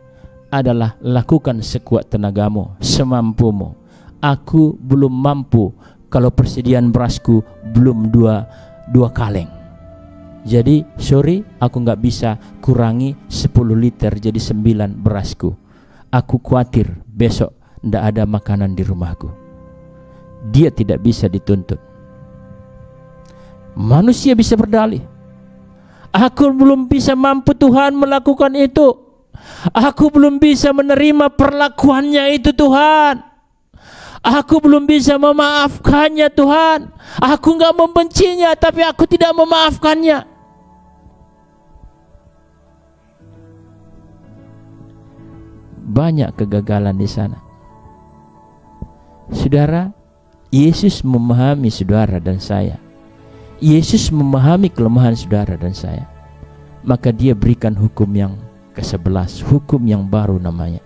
adalah lakukan sekuat tenagamu, semampumu. Aku belum mampu kalau persediaan berasku belum dua kaleng. Jadi sorry, aku gak bisa kurangi 10 liter jadi 9 berasku. Aku khawatir besok ndak ada makanan di rumahku. Dia tidak bisa dituntut. Manusia bisa berdalih, aku belum bisa mampu Tuhan melakukan itu. Aku belum bisa menerima perlakuannya itu Tuhan. Aku belum bisa memaafkannya Tuhan. Aku gak membencinya, tapi aku tidak memaafkannya. Banyak kegagalan di sana. Saudara, Yesus memahami saudara dan saya. Yesus memahami kelemahan saudara dan saya. Maka dia berikan hukum yang ke-11, hukum yang baru namanya,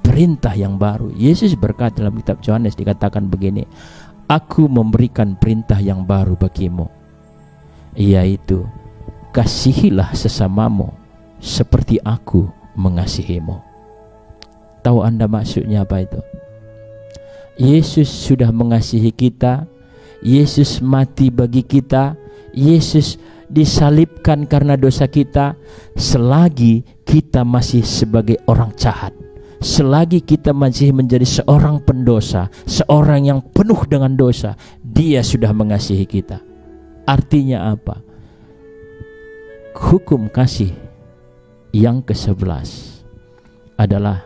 perintah yang baru. Yesus berkata dalam kitab Yohanes, dikatakan begini, aku memberikan perintah yang baru bagimu, yaitu kasihilah sesamamu seperti aku mengasihimu. Tahu Anda maksudnya apa itu? Yesus sudah mengasihi kita. Yesus mati bagi kita. Yesus disalibkan karena dosa kita. Selagi kita masih sebagai orang jahat, selagi kita masih menjadi seorang pendosa, seorang yang penuh dengan dosa, Dia sudah mengasihi kita. Artinya apa? Hukum kasih yang ke-11 adalah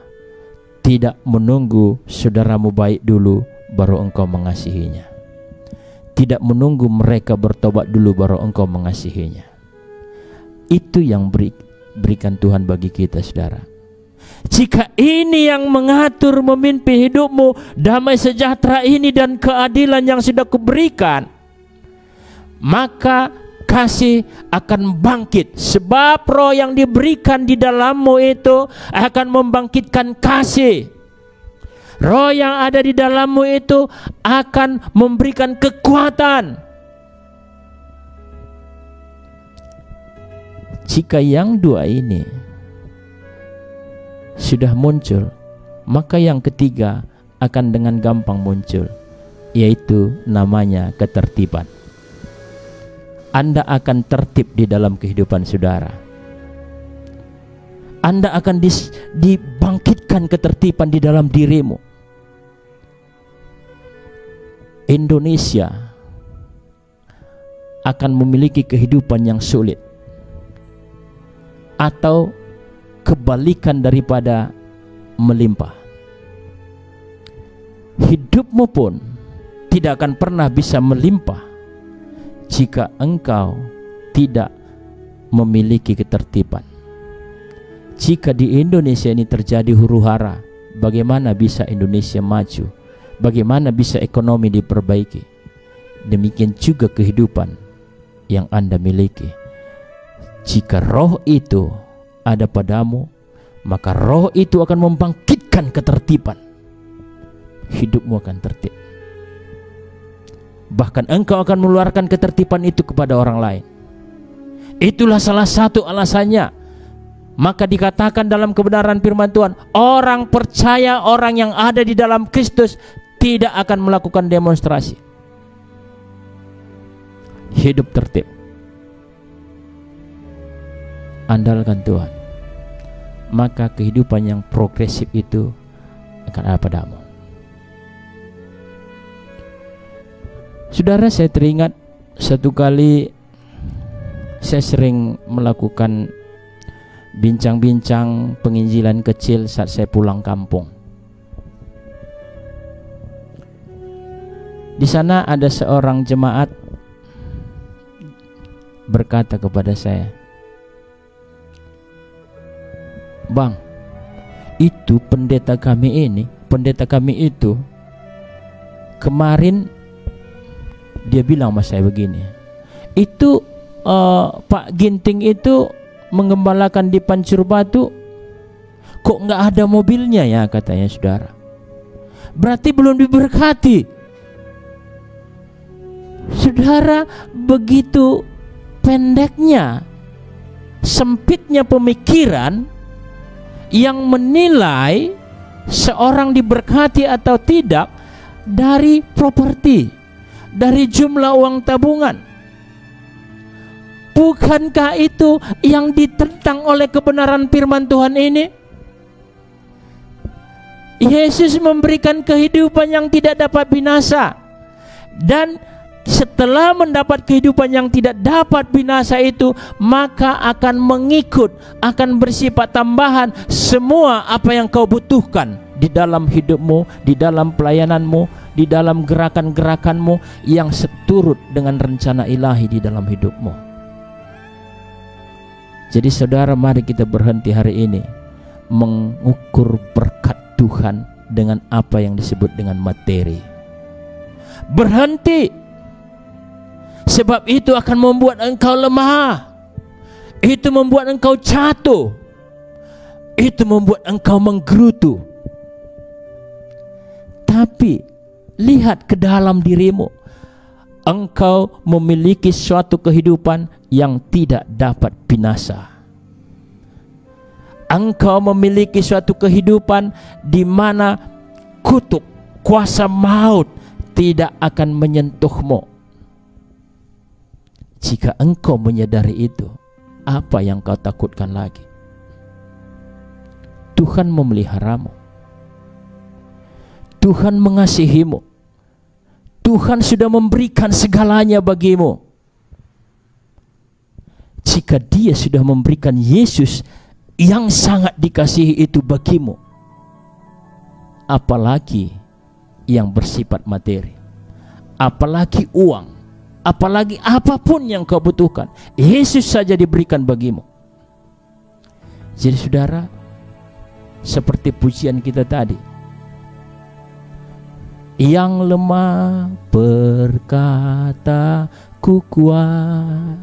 tidak menunggu saudaramu baik dulu baru engkau mengasihinya. Tidak menunggu mereka bertobat dulu baru engkau mengasihinya. Itu yang berikan Tuhan bagi kita, saudara. Jika ini yang mengatur memimpin hidupmu, damai sejahtera ini dan keadilan yang sudah kuberikan, maka kasih akan bangkit. Sebab roh yang diberikan di dalammu itu akan membangkitkan kasih. Roh yang ada di dalammu itu akan memberikan kekuatan. Jika yang dua ini sudah muncul, maka yang ketiga akan dengan gampang muncul, yaitu namanya ketertiban. Anda akan tertib di dalam kehidupan saudara. Anda akan dibangkitkan ketertiban di dalam dirimu. Indonesia akan memiliki kehidupan yang sulit, atau kebalikan daripada melimpah. Hidupmu pun tidak akan pernah bisa melimpah jika engkau tidak memiliki ketertiban. Jika di Indonesia ini terjadi huru-hara, bagaimana bisa Indonesia maju? Bagaimana bisa ekonomi diperbaiki? Demikian juga kehidupan yang Anda miliki. Jika roh itu ada padamu, maka roh itu akan membangkitkan ketertiban. Hidupmu akan tertib. Bahkan engkau akan mengeluarkan ketertiban itu kepada orang lain. Itulah salah satu alasannya. Maka dikatakan dalam kebenaran firman Tuhan, orang percaya, orang yang ada di dalam Kristus tidak akan melakukan demonstrasi. Hidup tertib. Andalkan Tuhan, maka kehidupan yang progresif itu akan ada padamu. Saudara, saya teringat satu kali saya sering melakukan bincang-bincang penginjilan kecil saat saya pulang kampung. Di sana ada seorang jemaat berkata kepada saya, "Bang, itu pendeta kami itu kemarin dia bilang sama saya begini, itu Pak Ginting itu menggembalakan di Pancur Batu, kok nggak ada mobilnya ya," katanya, saudara. Berarti belum diberkati. Saudara, begitu pendeknya, sempitnya pemikiran yang menilai seorang diberkati atau tidak dari properti, dari jumlah uang tabungan. Bukankah itu yang ditentang oleh kebenaran firman Tuhan ini? Yesus memberikan kehidupan yang tidak dapat binasa, dan setelah mendapat kehidupan yang tidak dapat binasa itu, maka akan mengikut, akan bersifat tambahan semua apa yang kau butuhkan di dalam hidupmu, di dalam pelayananmu, di dalam gerakan-gerakanmu yang seturut dengan rencana ilahi di dalam hidupmu. Jadi saudara, mari kita berhenti hari ini mengukur berkat Tuhan dengan apa yang disebut dengan materi. Berhenti. Sebab itu akan membuat engkau lemah. Itu membuat engkau jatuh. Itu membuat engkau menggerutu. Tapi lihat ke dalam dirimu. Engkau memiliki suatu kehidupan yang tidak dapat binasa. Engkau memiliki suatu kehidupan di mana kutuk, kuasa maut tidak akan menyentuhmu. Jika engkau menyadari itu, apa yang kau takutkan lagi? Tuhan memeliharamu. Tuhan mengasihimu. Tuhan sudah memberikan segalanya bagimu. Jika Dia sudah memberikan Yesus yang sangat dikasihi itu bagimu, apalagi yang bersifat materi, apalagi uang, apalagi apapun yang kau butuhkan, Yesus saja diberikan bagimu. Jadi saudara, seperti pujian kita tadi, yang lemah berkata ku kuat,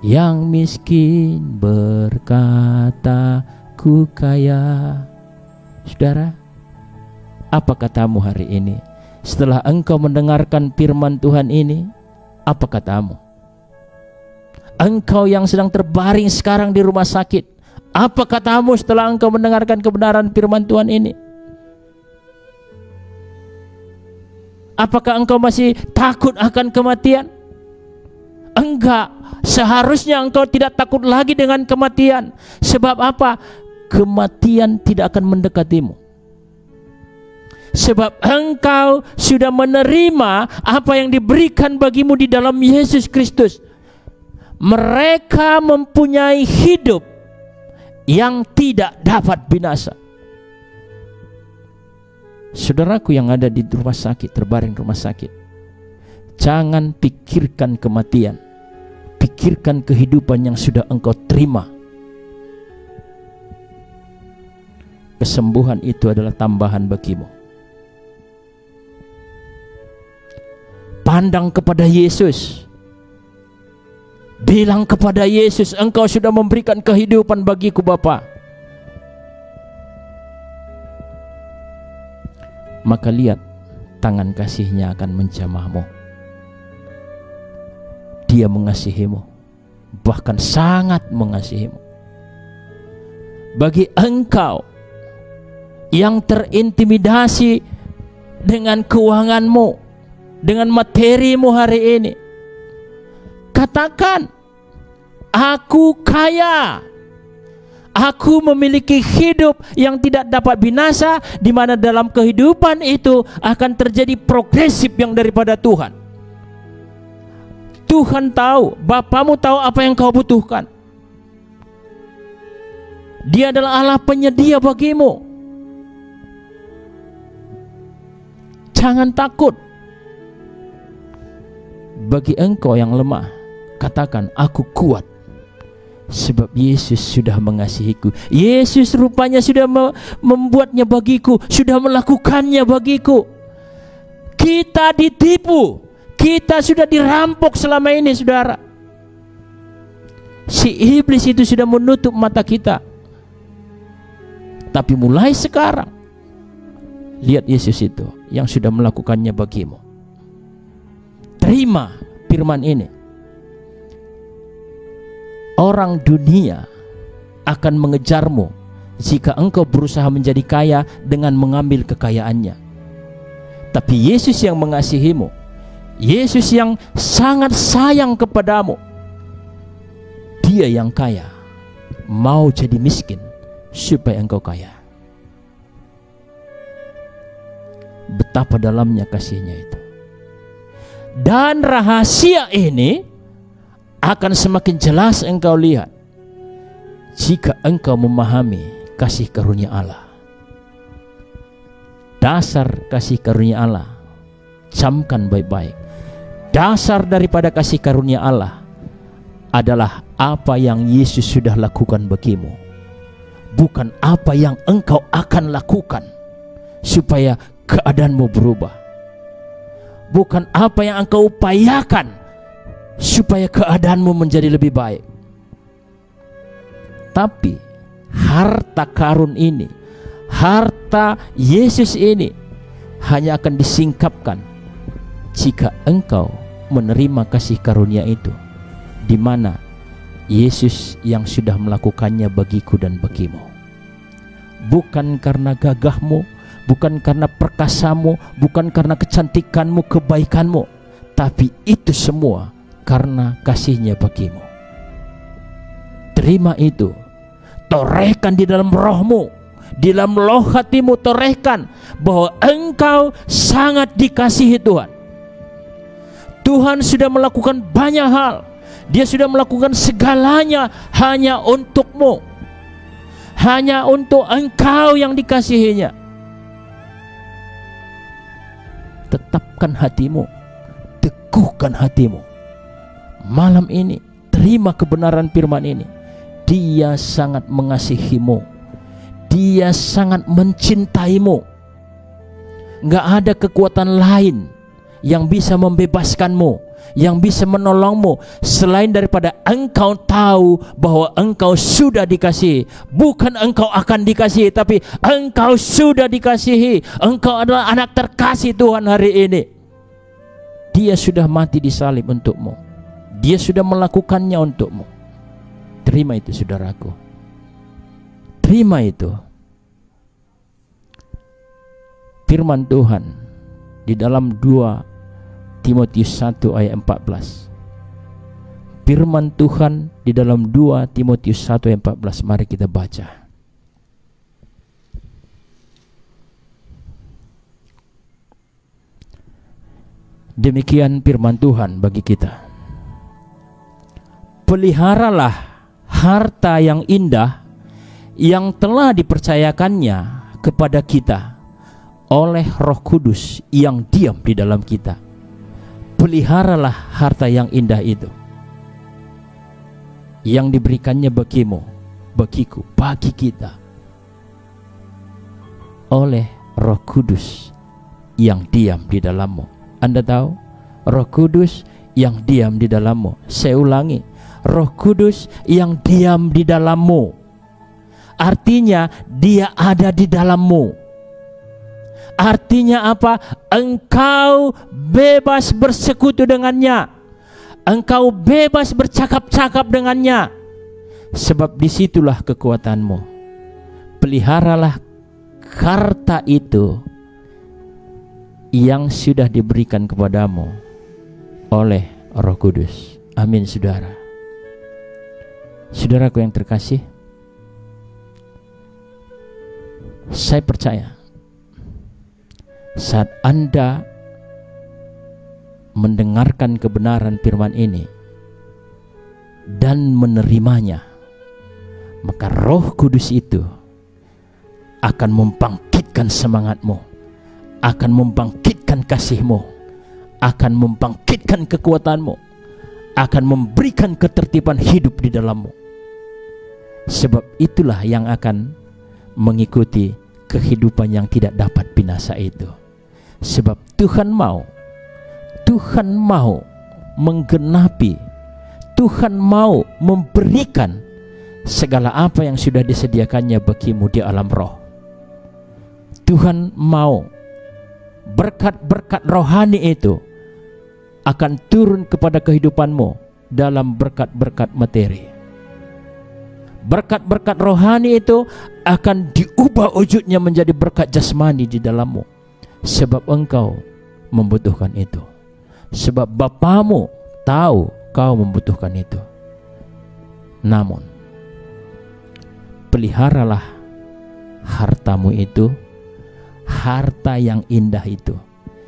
yang miskin berkata ku kaya. Saudara, apa katamu hari ini? Setelah engkau mendengarkan firman Tuhan ini, apa katamu? Engkau yang sedang terbaring sekarang di rumah sakit, apa katamu setelah engkau mendengarkan kebenaran firman Tuhan ini? Apakah engkau masih takut akan kematian? Enggak. Seharusnya engkau tidak takut lagi dengan kematian. Sebab apa? Kematian tidak akan mendekatimu. Sebab engkau sudah menerima apa yang diberikan bagimu di dalam Yesus Kristus. Mereka mempunyai hidup yang tidak dapat binasa. Saudaraku yang ada di rumah sakit, terbaring rumah sakit, jangan pikirkan kematian. Pikirkan kehidupan yang sudah engkau terima. Kesembuhan itu adalah tambahan bagimu. Pandang kepada Yesus. Bilang kepada Yesus, engkau sudah memberikan kehidupan bagiku Bapa. Maka lihat, tangan kasih-Nya akan menjamahmu. Dia mengasihimu, bahkan sangat mengasihimu. Bagi engkau yang terintimidasi dengan keuanganmu, dengan materimu hari ini, katakan, aku kaya. Aku memiliki hidup yang tidak dapat binasa, di mana dalam kehidupan itu akan terjadi progresif yang daripada Tuhan. Tuhan tahu, Bapamu tahu apa yang kau butuhkan. Dia adalah Allah penyedia bagimu. Jangan takut. Bagi engkau yang lemah, katakan, aku kuat, sebab Yesus sudah mengasihiku. Yesus rupanya sudah membuatnya bagiku, sudah melakukannya bagiku. Kita ditipu, kita sudah dirampok selama ini, saudara. Si iblis itu sudah menutup mata kita. Tapi mulai sekarang, lihat Yesus itu yang sudah melakukannya bagimu. Terima firman ini. Orang dunia akan mengejarmu jika engkau berusaha menjadi kaya dengan mengambil kekayaannya. Tapi Yesus yang mengasihimu, Yesus yang sangat sayang kepadamu, Dia yang kaya, mau jadi miskin supaya engkau kaya. Betapa dalamnya kasihnya itu. Dan rahasia ini akan semakin jelas engkau lihat jika engkau memahami kasih karunia Allah. Dasar kasih karunia Allah, camkan baik-baik. Dasar daripada kasih karunia Allah adalah apa yang Yesus sudah lakukan bagimu, bukan apa yang engkau akan lakukan supaya keadaanmu berubah. Bukan apa yang engkau upayakan supaya keadaanmu menjadi lebih baik. Tapi harta karun ini, harta Yesus ini hanya akan disingkapkan jika engkau menerima kasih karunia itu, di mana Yesus yang sudah melakukannya bagiku dan bagimu. Bukan karena gagahmu, bukan karena perkasamu, bukan karena kecantikanmu, kebaikanmu, tapi itu semua karena kasihnya bagimu. Terima itu, torehkan di dalam rohmu, di dalam loh hatimu, torehkan bahwa engkau sangat dikasihi Tuhan. Tuhan sudah melakukan banyak hal, Dia sudah melakukan segalanya hanya untukmu, hanya untuk engkau yang dikasihinya. Tetapkan hatimu, teguhkan hatimu. Malam ini terima kebenaran firman ini. Dia sangat mengasihimu, Dia sangat mencintaimu. Gak ada kekuatan lain yang bisa membebaskanmu, yang bisa menolongmu selain daripada engkau tahu bahwa engkau sudah dikasihi. Bukan engkau akan dikasihi, tapi engkau sudah dikasihi. Engkau adalah anak terkasih Tuhan hari ini. Dia sudah mati di salib untukmu, Dia sudah melakukannya untukmu. Terima itu, saudaraku. Terima itu. Firman Tuhan di dalam 2 Timotius 1 ayat 14. Firman Tuhan di dalam 2 Timotius 1 ayat 14. Mari kita baca. Demikian firman Tuhan bagi kita. Peliharalah harta yang indah yang telah dipercayakannya kepada kita oleh Roh Kudus yang diam di dalam kita. Peliharalah harta yang indah itu yang diberikannya bagimu, bagiku, bagi kita oleh Roh Kudus yang diam di dalammu. Anda tahu, Roh Kudus yang diam di dalammu. Saya ulangi, Roh Kudus yang diam di dalammu. Artinya Dia ada di dalammu. Artinya apa? Engkau bebas bersekutu dengannya, engkau bebas bercakap-cakap dengannya, sebab disitulah kekuatanmu. Peliharalah harta itu yang sudah diberikan kepadamu oleh Roh Kudus. Amin, saudara. Saudaraku yang terkasih, saya percaya saat Anda mendengarkan kebenaran firman ini dan menerimanya, maka Roh Kudus itu akan membangkitkan semangatmu, akan membangkitkan kasihmu, akan membangkitkan kekuatanmu, akan memberikan ketertiban hidup di dalammu. Sebab itulah yang akan mengikuti kehidupan yang tidak dapat binasa itu. Sebab Tuhan mau menggenapi, Tuhan mau memberikan segala apa yang sudah disediakannya bagimu di alam roh. Tuhan mau berkat-berkat rohani itu akan turun kepada kehidupanmu dalam berkat-berkat materi. Berkat-berkat rohani itu akan diubah wujudnya menjadi berkat jasmani di dalammu. Sebab engkau membutuhkan itu. Sebab Bapamu tahu kau membutuhkan itu. Namun, peliharalah hartamu itu, harta yang indah itu.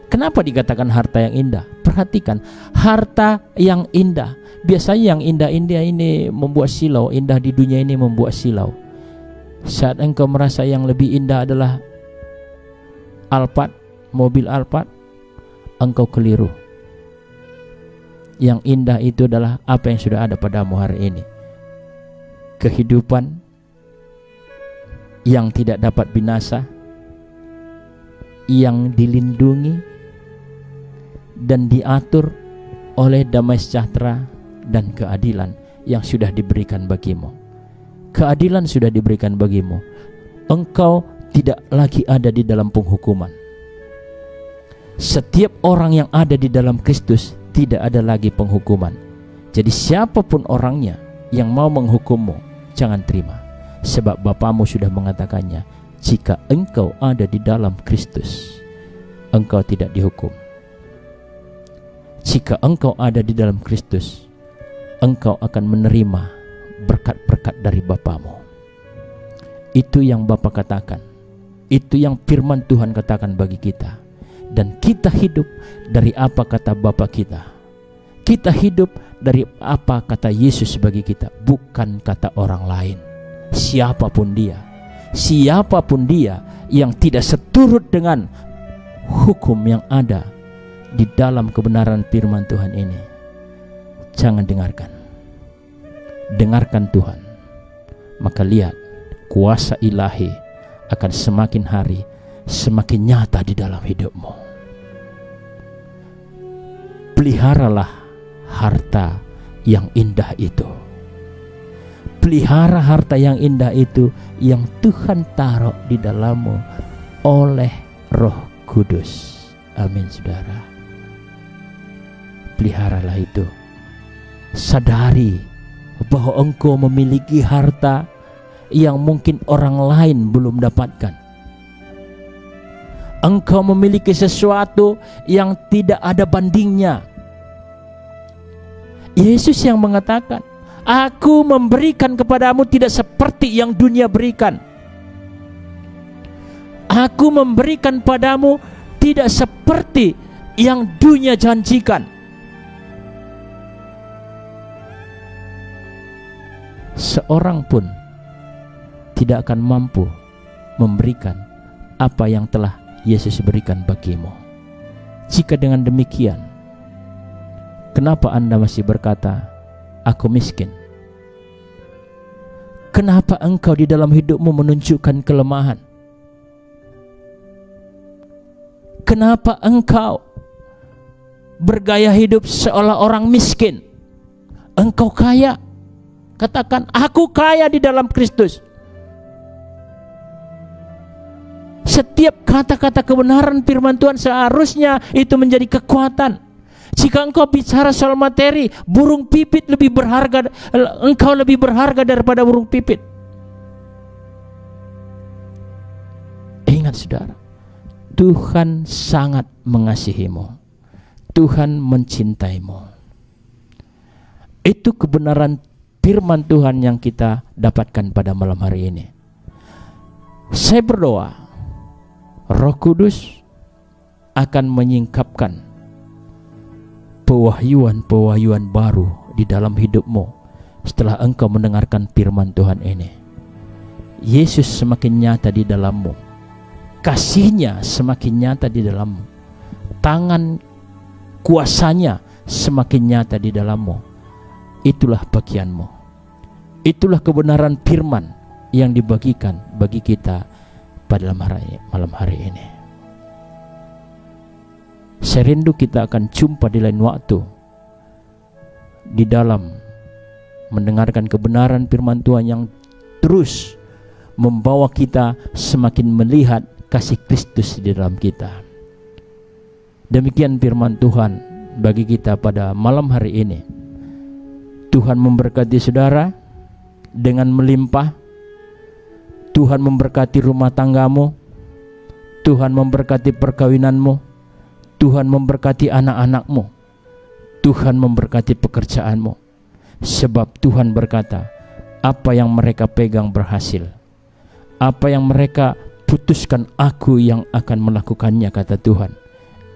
Kenapa dikatakan harta yang indah? Perhatikan, harta yang indah. Biasanya yang indah-indah ini membuat silau, indah di dunia ini membuat silau. Saat engkau merasa yang lebih indah adalah Alphard, mobil Alphard, engkau keliru. Yang indah itu adalah apa yang sudah ada padamu hari ini. Kehidupan yang tidak dapat binasa, yang dilindungi dan diatur oleh damai sejahtera dan keadilan yang sudah diberikan bagimu. Keadilan sudah diberikan bagimu. Engkau tidak lagi ada di dalam penghukuman. Setiap orang yang ada di dalam Kristus tidak ada lagi penghukuman. Jadi siapapun orangnya yang mau menghukummu, jangan terima. Sebab Bapamu sudah mengatakannya, jika engkau ada di dalam Kristus, engkau tidak dihukum. Jika engkau ada di dalam Kristus, engkau akan menerima berkat-berkat dari Bapamu. Itu yang Bapa katakan. Itu yang firman Tuhan katakan bagi kita. Dan kita hidup dari apa kata Bapa kita. Kita hidup dari apa kata Yesus bagi kita, bukan kata orang lain. Siapapun dia yang tidak seturut dengan hukum yang ada di dalam kebenaran firman Tuhan ini, jangan dengarkan. Dengarkan Tuhan, maka lihat kuasa ilahi akan semakin hari semakin nyata di dalam hidupmu. Peliharalah harta yang indah itu. Pelihara harta yang indah itu yang Tuhan taruh di dalammu oleh Roh Kudus. Amin, saudara. Peliharalah itu. Sadari bahwa engkau memiliki harta yang mungkin orang lain belum dapatkan. Engkau memiliki sesuatu yang tidak ada bandingnya. Yesus yang mengatakan, aku memberikan kepadamu tidak seperti yang dunia berikan. Aku memberikan padamu tidak seperti yang dunia janjikan. Seorang pun tidak akan mampu memberikan apa yang telah Yesus berikan bagimu. Jika dengan demikian, kenapa Anda masih berkata, aku miskin? Kenapa engkau di dalam hidupmu menunjukkan kelemahan? Kenapa engkau bergaya hidup seolah orang miskin? Engkau kaya. Katakan, aku kaya di dalam Kristus. Setiap kata-kata kebenaran firman Tuhan seharusnya itu menjadi kekuatan. Jika engkau bicara soal materi, burung pipit lebih berharga, engkau lebih berharga daripada burung pipit. Ingat saudara, Tuhan sangat mengasihimu. Tuhan mencintaimu. Itu kebenaran firman Tuhan yang kita dapatkan pada malam hari ini. Saya berdoa, Roh Kudus akan menyingkapkan pewahyuan-pewahyuan baru di dalam hidupmu setelah engkau mendengarkan firman Tuhan ini. Yesus semakin nyata di dalammu, kasihnya semakin nyata di dalammu, tangan kuasanya semakin nyata di dalammu. Itulah bagianmu. Itulah kebenaran firman yang dibagikan bagi kita pada malam hari ini. Saya rindu kita akan jumpa di lain waktu di dalam mendengarkan kebenaran firman Tuhan yang terus membawa kita semakin melihat kasih Kristus di dalam kita. Demikian firman Tuhan bagi kita pada malam hari ini. Tuhan memberkati saudara dengan melimpah. Tuhan memberkati rumah tanggamu. Tuhan memberkati perkawinanmu. Tuhan memberkati anak-anakmu. Tuhan memberkati pekerjaanmu. Sebab Tuhan berkata, apa yang mereka pegang berhasil. Apa yang mereka putuskan, aku yang akan melakukannya, kata Tuhan.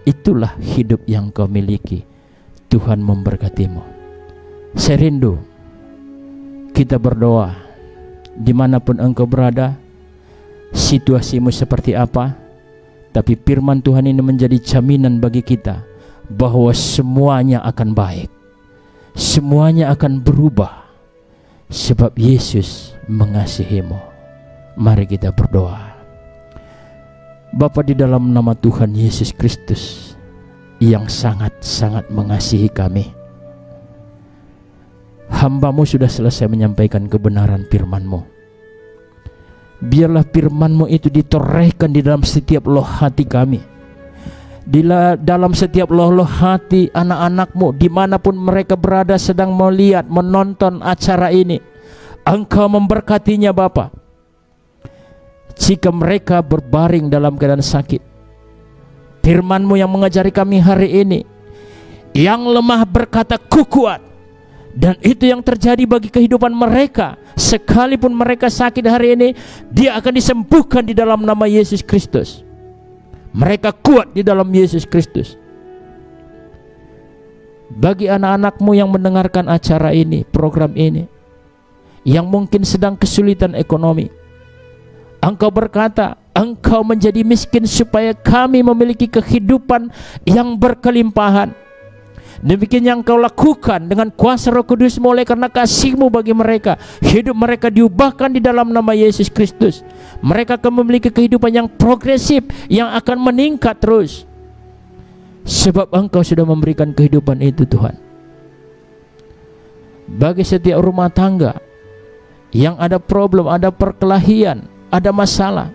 Itulah hidup yang kau miliki. Tuhan memberkatimu. Saya rindu kita berdoa dimanapun engkau berada, situasimu seperti apa, tapi firman Tuhan ini menjadi jaminan bagi kita bahwa semuanya akan baik, semuanya akan berubah, sebab Yesus mengasihimu. Mari kita berdoa. Bapa, di dalam nama Tuhan Yesus Kristus yang sangat-sangat mengasihi kami, hamba-Mu sudah selesai menyampaikan kebenaran firman-Mu. Biarlah firman-Mu itu ditorehkan di dalam setiap loh hati kami, di dalam setiap loh hati anak-anak-Mu, dimanapun mereka berada sedang melihat, menonton acara ini. Engkau memberkatinya Bapa. Jika mereka berbaring dalam keadaan sakit, firman-Mu yang mengajari kami hari ini, yang lemah berkata, ku kuat. Dan itu yang terjadi bagi kehidupan mereka. Sekalipun mereka sakit hari ini, dia akan disembuhkan di dalam nama Yesus Kristus. Mereka kuat di dalam Yesus Kristus. Bagi anak-anak-Mu yang mendengarkan acara ini, program ini, yang mungkin sedang kesulitan ekonomi, Engkau berkata, Engkau menjadi miskin supaya kami memiliki kehidupan yang berkelimpahan. Demikian yang Engkau lakukan dengan kuasa Roh Kudus oleh karena kasih-Mu bagi mereka. Hidup mereka diubahkan di dalam nama Yesus Kristus. Mereka akan memiliki kehidupan yang progresif, yang akan meningkat terus. Sebab Engkau sudah memberikan kehidupan itu, Tuhan. Bagi setiap rumah tangga yang ada problem, ada perkelahian, ada masalah,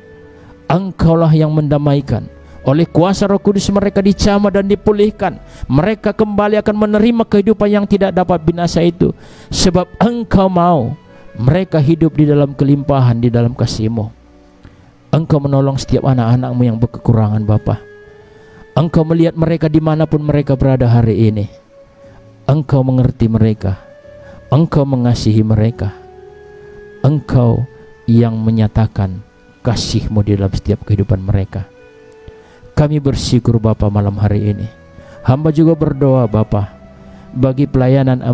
Engkaulah yang mendamaikan. Oleh kuasa Roh Kudus mereka dijamah dan dipulihkan. Mereka kembali akan menerima kehidupan yang tidak dapat binasa itu. Sebab Engkau mau mereka hidup di dalam kelimpahan, di dalam kasih-Mu. Engkau menolong setiap anak-anak-Mu yang berkekurangan Bapa. Engkau melihat mereka dimanapun mereka berada hari ini. Engkau mengerti mereka. Engkau mengasihi mereka. Engkau yang menyatakan kasih-Mu di dalam setiap kehidupan mereka. Kami bersyukur Bapa malam hari ini. Hamba juga berdoa Bapa bagi pelayanan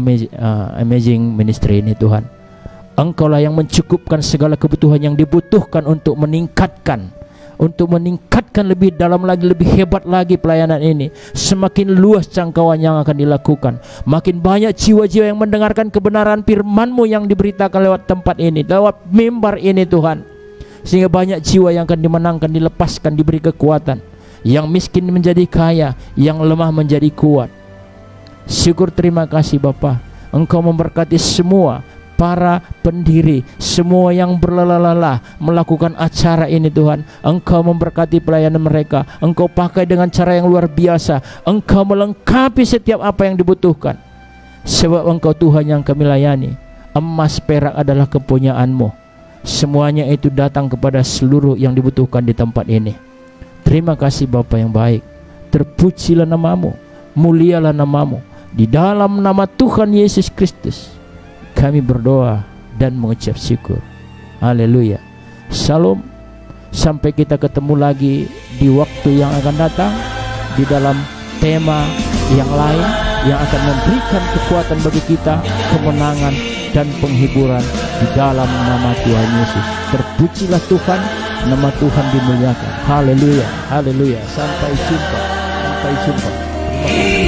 Amazing Ministry ini, Tuhan. Engkaulah yang mencukupkan segala kebutuhan yang dibutuhkan untuk meningkatkan lebih dalam lagi, lebih hebat lagi pelayanan ini. Semakin luas jangkauan yang akan dilakukan, makin banyak jiwa-jiwa yang mendengarkan kebenaran firman-Mu yang diberitakan lewat tempat ini, lewat mimbar ini Tuhan. Sehingga banyak jiwa yang akan dimenangkan, dilepaskan, diberi kekuatan. Yang miskin menjadi kaya, yang lemah menjadi kuat. Syukur, terima kasih Bapa. Engkau memberkati semua para pendiri, semua yang berlelah-lelah melakukan acara ini Tuhan. Engkau memberkati pelayanan mereka. Engkau pakai dengan cara yang luar biasa. Engkau melengkapi setiap apa yang dibutuhkan. Sebab Engkau Tuhan yang kami layani. Emas perak adalah kepunyaan-Mu. Semuanya itu datang kepada seluruh yang dibutuhkan di tempat ini. Terima kasih Bapa yang baik. Terpujilah nama-Mu, mulialah nama-Mu. Di dalam nama Tuhan Yesus Kristus kami berdoa dan mengucap syukur. Haleluya. Salam. Sampai kita ketemu lagi di waktu yang akan datang, di dalam tema yang lain yang akan memberikan kekuatan bagi kita, kemenangan dan penghiburan di dalam nama Tuhan Yesus. Terpujilah Tuhan, nama Tuhan dimuliakan. Haleluya, haleluya. Sampai jumpa, sampai jumpa. Terima kasih.